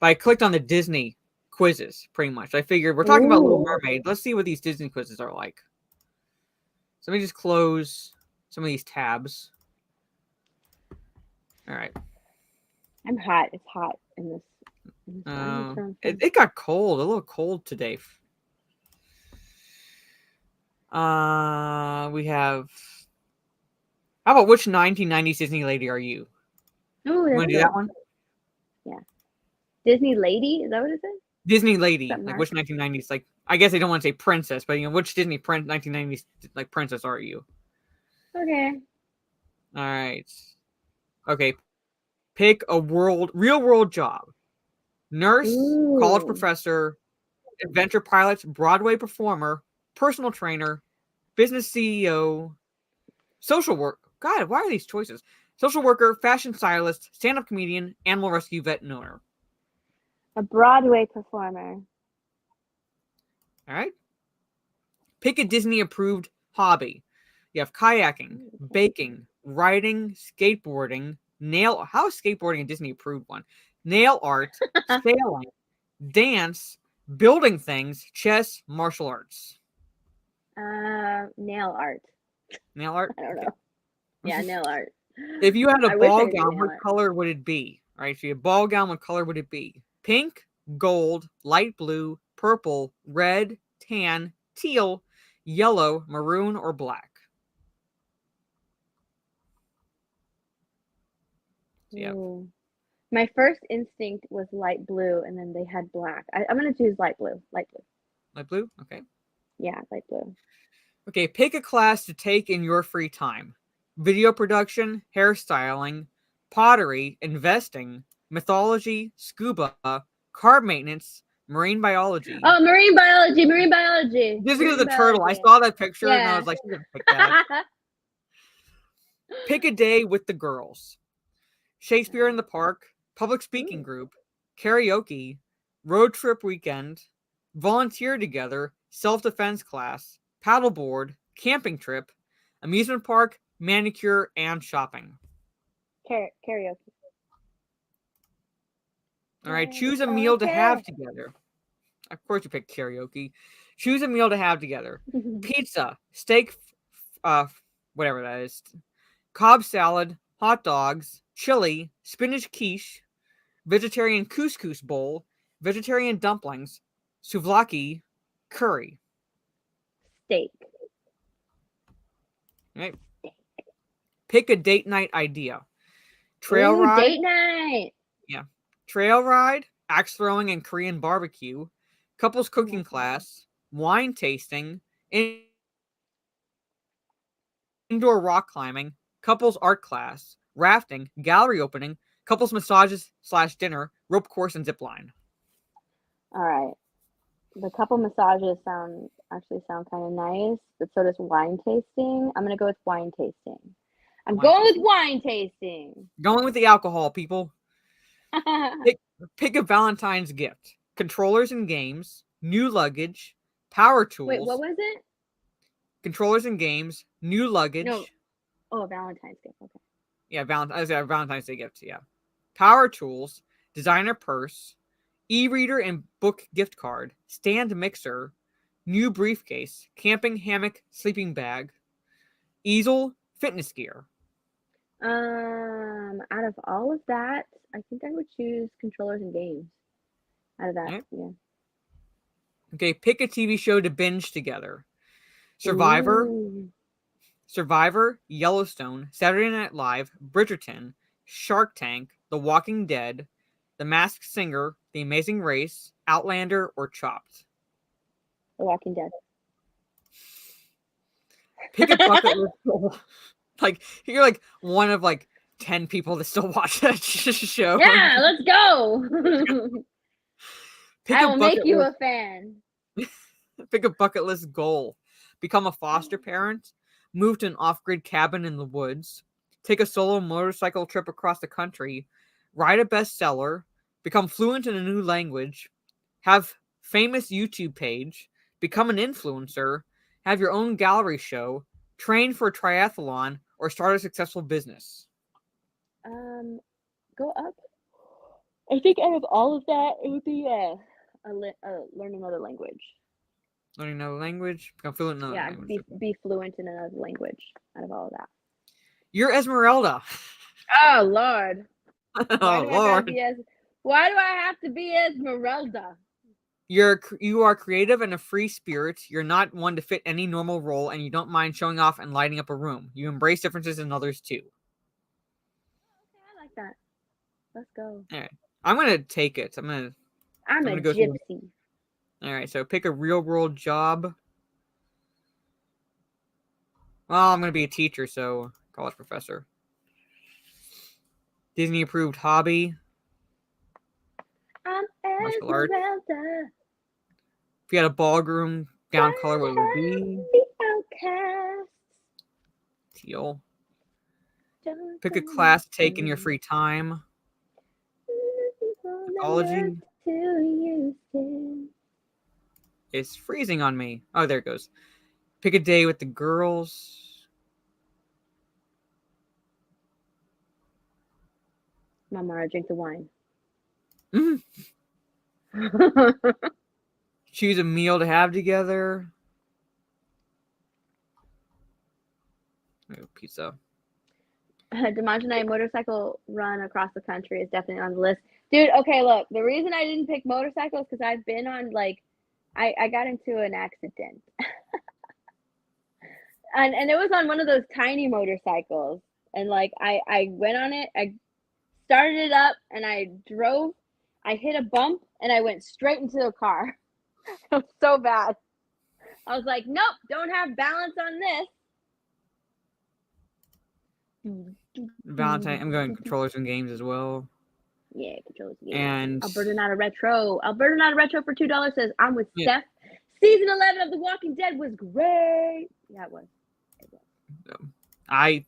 But I clicked on the Disney quizzes, pretty much. I figured we're talking about Little Mermaid. Let's see what these Disney quizzes are like. So let me just close some of these tabs. All right. I'm hot. It's hot in this. It got cold. A little cold today. We have. How about which 1990s Disney lady are you? Oh, you want to do that one? Yeah. Disney lady? Is that what it is? Disney lady. Like which 1990s? Like I guess I don't want to say princess, but which Disney 1990s like princess are you? Okay. All right. Okay. Pick a real world job. Nurse, college professor, adventure pilot, Broadway performer, personal trainer, business CEO, social work. God, why are these choices? Social worker, fashion stylist, stand-up comedian, animal rescue vet owner. A Broadway performer. All right. Pick a Disney-approved hobby. You have kayaking, baking, riding, skateboarding, how is skateboarding a Disney-approved one? Nail art, sailing, dance, building things, chess, martial arts. Nail art. Nail art? I don't know. Yeah, nail art. If you had a ball gown, what color would it be? All right, so your ball gown, what color would it be? Pink, gold, light blue, purple, red, tan, teal, yellow, maroon, or black? Yeah. My first instinct was light blue, and then they had black. I'm going to choose light blue. Light blue. Light blue? Okay. Yeah, light blue. Okay, pick a class to take in your free time. Video production, hairstyling, pottery, investing, mythology, scuba, car maintenance, marine biology. Oh, marine biology. Just because of the turtle. I saw that picture and I was like, you pick that. Pick a day with the girls. Shakespeare in the Park, public speaking group, karaoke, road trip weekend, volunteer together, self-defense class, paddleboard, camping trip, amusement park, manicure, and shopping. Karaoke. All right, choose a meal to have together. Of course you picked karaoke. Choose a meal to have together. Pizza, steak, whatever that is, Cobb salad, hot dogs, chili, spinach quiche, vegetarian couscous bowl, vegetarian dumplings, souvlaki, curry. Steak. Right. Pick a date night idea. Trail ride. Date night. trail ride, axe throwing and Korean barbecue, couples I love cooking that. class, wine tasting, indoor rock climbing, couples art class, rafting, gallery opening, couples massages / dinner, rope course, and zip line. All right. The couple massages sound kind of nice, but so does wine tasting. I'm gonna go with wine tasting. I'm Wine going with tasting. wine tasting. Going with the alcohol, people. Pick a Valentine's gift. Controllers and games, new luggage, power Wait, what tools, was it? controllers and games, new No. luggage. Oh, Valentine's gift. Okay. Yeah, Valentine's Day gift. Yeah. Power tools, designer purse, e-reader and book gift card, stand mixer, new briefcase, camping hammock, sleeping bag, easel, fitness gear. Out of all of that, I think I would choose controllers and games. Out of that, Okay. yeah. Okay, pick a TV show to binge together. Survivor, Ooh. Yellowstone, Saturday Night Live, Bridgerton, Shark Tank, The Walking Dead, The Masked Singer, The Amazing Race, Outlander, or Chopped. The Walking Dead. Pick a bucket list goal. Like you're like one of like 10 people that still watch that show. Yeah, let's go. Pick I a will make bucket you list. a fan. Pick a bucket list goal. Become a foster parent. Move to an off-grid cabin in the woods. Take a solo motorcycle trip across the country. Write a bestseller. Become fluent in a new language. Have famous YouTube page. Become an influencer. Have your own gallery show. Train for a triathlon, or start a successful business. Go up. I think out of all of that, it would be learn another language. Learning another language, become fluent in another Yeah, language. be fluent in another language. Out of all of that. You're Esmeralda. Oh Lord. Oh Lord. Why do I have to be Esmeralda? You are creative and a free spirit. You're not one to fit any normal role, and you don't mind showing off and lighting up a room. You embrace differences in others too. Okay, I like that. Let's go. All right, I'm gonna take it. I'm a gonna go through. gypsy. All right, so pick a real world job. Well, I'm gonna be a teacher, so college professor. Disney approved hobby. I'm Martial arts. Esmeralda. If you had a ballroom gown color, what would it be? The outcast. Teal. Pick a class to take in your free time. Psychology. It's freezing on me. Oh, there it goes. Pick a day with the girls. Mama, I drink the wine. Mm. Choose a meal to have together. Oh, pizza. Dimash and I motorcycle run across the country is definitely on the list. Dude, okay, look, the reason I didn't pick motorcycles is because I've been on I got into an accident. and it was on one of those tiny motorcycles. And I went on it, I started it up and I drove, I hit a bump and I went straight into a car. It was so bad. I was like, nope, don't have balance on this. Valentine. I'm going controllers and games as well. Yeah, controllers and games. And Alberta Not a Retro. Alberta Not a Retro for $2 says, I'm with Yeah. Steph. Season 11 of The Walking Dead was great. Yeah, it was. I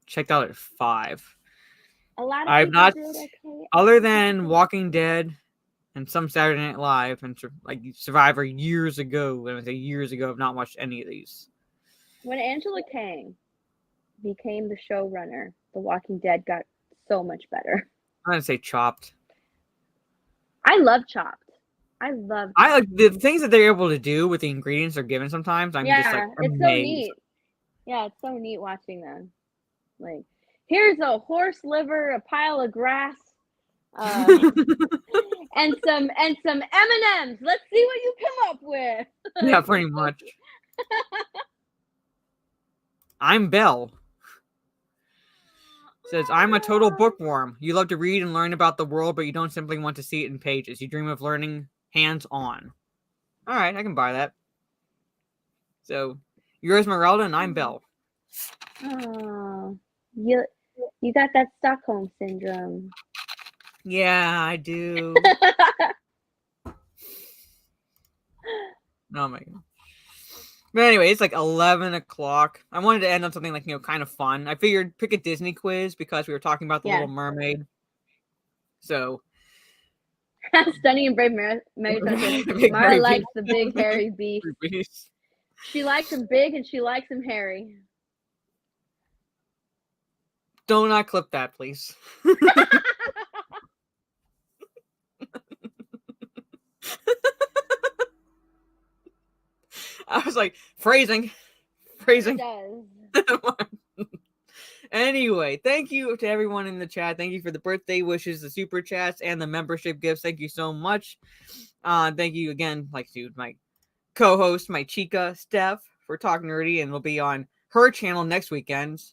checked out at 5. A lot of I've people not, did okay. other than Walking Dead and some Saturday Night Live and like Survivor years ago. When I say years ago, I've not watched any of these. When Angela Kang became the showrunner, The Walking Dead got so much better. I'm gonna say Chopped. I love Chopped. I love I like the things that they're able to do with the ingredients they're given sometimes. I'm just like it's amazed. so neat. Yeah, it's so neat watching them. Like, here's a horse liver, a pile of grass, and some M&Ms. Let's see what you come up with. Yeah, pretty much. I'm Belle. Says, I'm a total bookworm. You love to read and learn about the world, but you don't simply want to see it in pages. You dream of learning hands-on. All right, I can buy that. So, you're Esmeralda and I'm Belle. Oh, you got that Stockholm syndrome. Yeah, I do. Oh my god. But anyway, it's like 11 o'clock. I wanted to end on something like, kind of fun. I figured pick a Disney quiz because we were talking about the Little Mermaid. So. Stunning and Brave Mary says, Mara likes the big hairy beast. She likes him big and she likes him hairy. Do not clip that, please. I was like, phrasing. It does. Anyway, thank you to everyone in the chat. Thank you for the birthday wishes, the super chats, and the membership gifts. Thank you so much. Thank you again, to my co-host, my chica, Steph, for talking nerdy, and we'll be on her channel next weekend.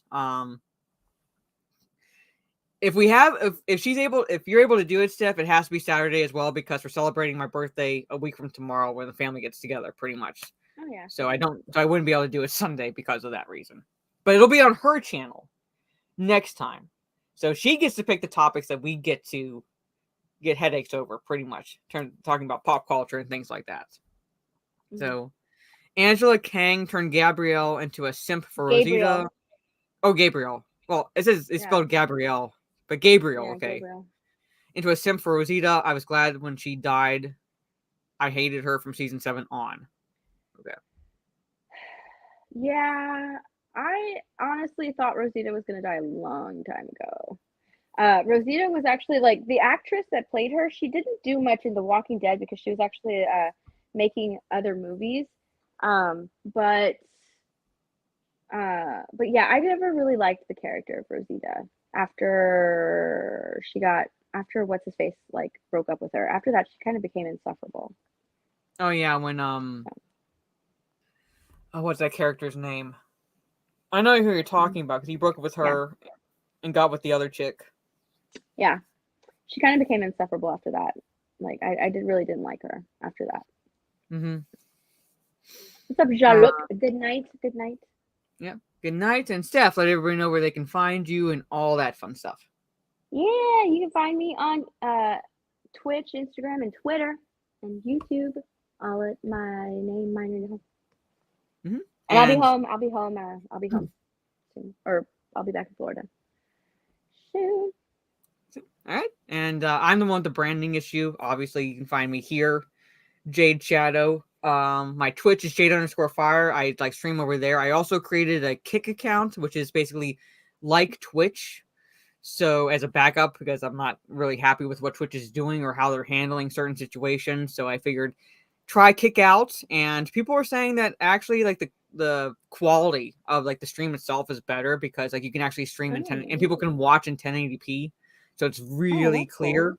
If you're able to do it, Steph, it has to be Saturday as well because we're celebrating my birthday a week from tomorrow when the family gets together, pretty much. Oh yeah. So I wouldn't be able to do it Sunday because of that reason. But it'll be on her channel next time. So she gets to pick the topics that we get to get headaches over, pretty much. Talking about pop culture and things like that. Mm-hmm. So Angela Kang turned Gabrielle into a simp for Rosita. Oh, Gabriel. Well, it's spelled Gabrielle, but Gabriel, okay. Gabriel. Into a simp for Rosita. I was glad when she died. I hated her from season 7 on. Okay. Yeah, I honestly thought Rosita was going to die a long time ago. Rosita was actually the actress that played her. She didn't do much in The Walking Dead because she was actually making other movies. But yeah, I never really liked the character of Rosita after what's his face broke up with her. After that, she kind of became insufferable. Oh yeah, when what's that character's name? I know who you're talking about because he broke up with her and got with the other chick. Yeah, she kind of became insufferable after that. I really didn't like her after that. Mm-hmm. What's up, Jean-Luc? Good night. Good night. Yeah. Good night. And Steph, let everybody know where they can find you and all that fun stuff. Yeah, you can find me on Twitch, Instagram, and Twitter, and YouTube. All at my name, my name. Mm-hmm. And I'll be home. I'll be home soon, or I'll be back in Florida soon. All right. And I'm the one with the branding issue. Obviously, you can find me here, Jade Shadow. My Twitch is Jade_Fire. I stream over there. I also created a Kick account, which is basically like Twitch. So as a backup, because I'm not really happy with what Twitch is doing or how they're handling certain situations. So I figured try Kick out. And people were saying that actually the quality of the stream itself is better because you can actually stream in 10 and people can watch in 1080p. So it's really clear. Cool.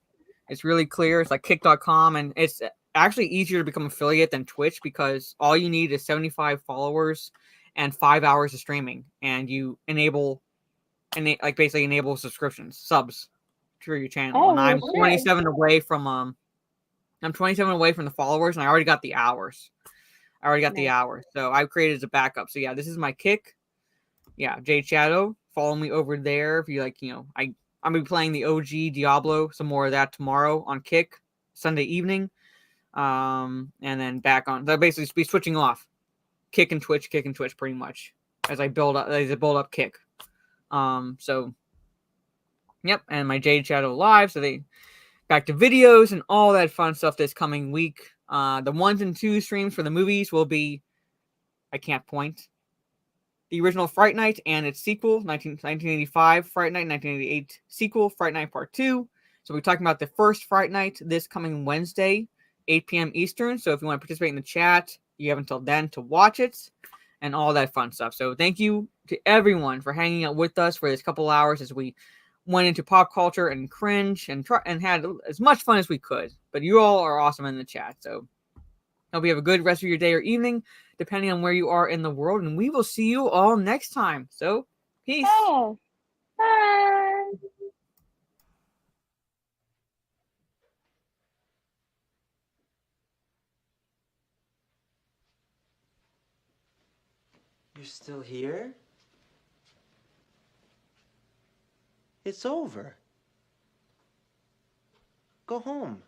It's really clear. It's like kick.com, and it's actually easier to become affiliate than Twitch because all you need is 75 followers and 5 hours of streaming, and you basically enable subs to your channel. Oh, and I'm 27 away from the followers, and I already got the hours. So I've created as a backup. So yeah, this is my Kick. Yeah, Jade Shadow. Follow me over there if you I'm gonna be playing the OG Diablo, some more of that tomorrow on Kick, Sunday evening. And then back on. They'll basically be switching off Kick and Twitch, pretty much as I build up Kick. So yep, and my Jade Shadow Live. So they back to videos and all that fun stuff this coming week. The 1 and 2 streams for the movies will be I can't point. The original Fright Night and its sequel, 1985 Fright Night, 1988 sequel, Fright Night Part 2. So we're talking about the first Fright Night this coming Wednesday, 8 p.m. Eastern. So if you want to participate in the chat, you have until then to watch it and all that fun stuff. So thank you to everyone for hanging out with us for this couple hours as we went into pop culture and cringe and had as much fun as we could. But you all are awesome in the chat. So hope you have a good rest of your day or evening, depending on where you are in the world. And we will see you all next time. So, peace. Oh, bye. You're still here? It's over. Go home.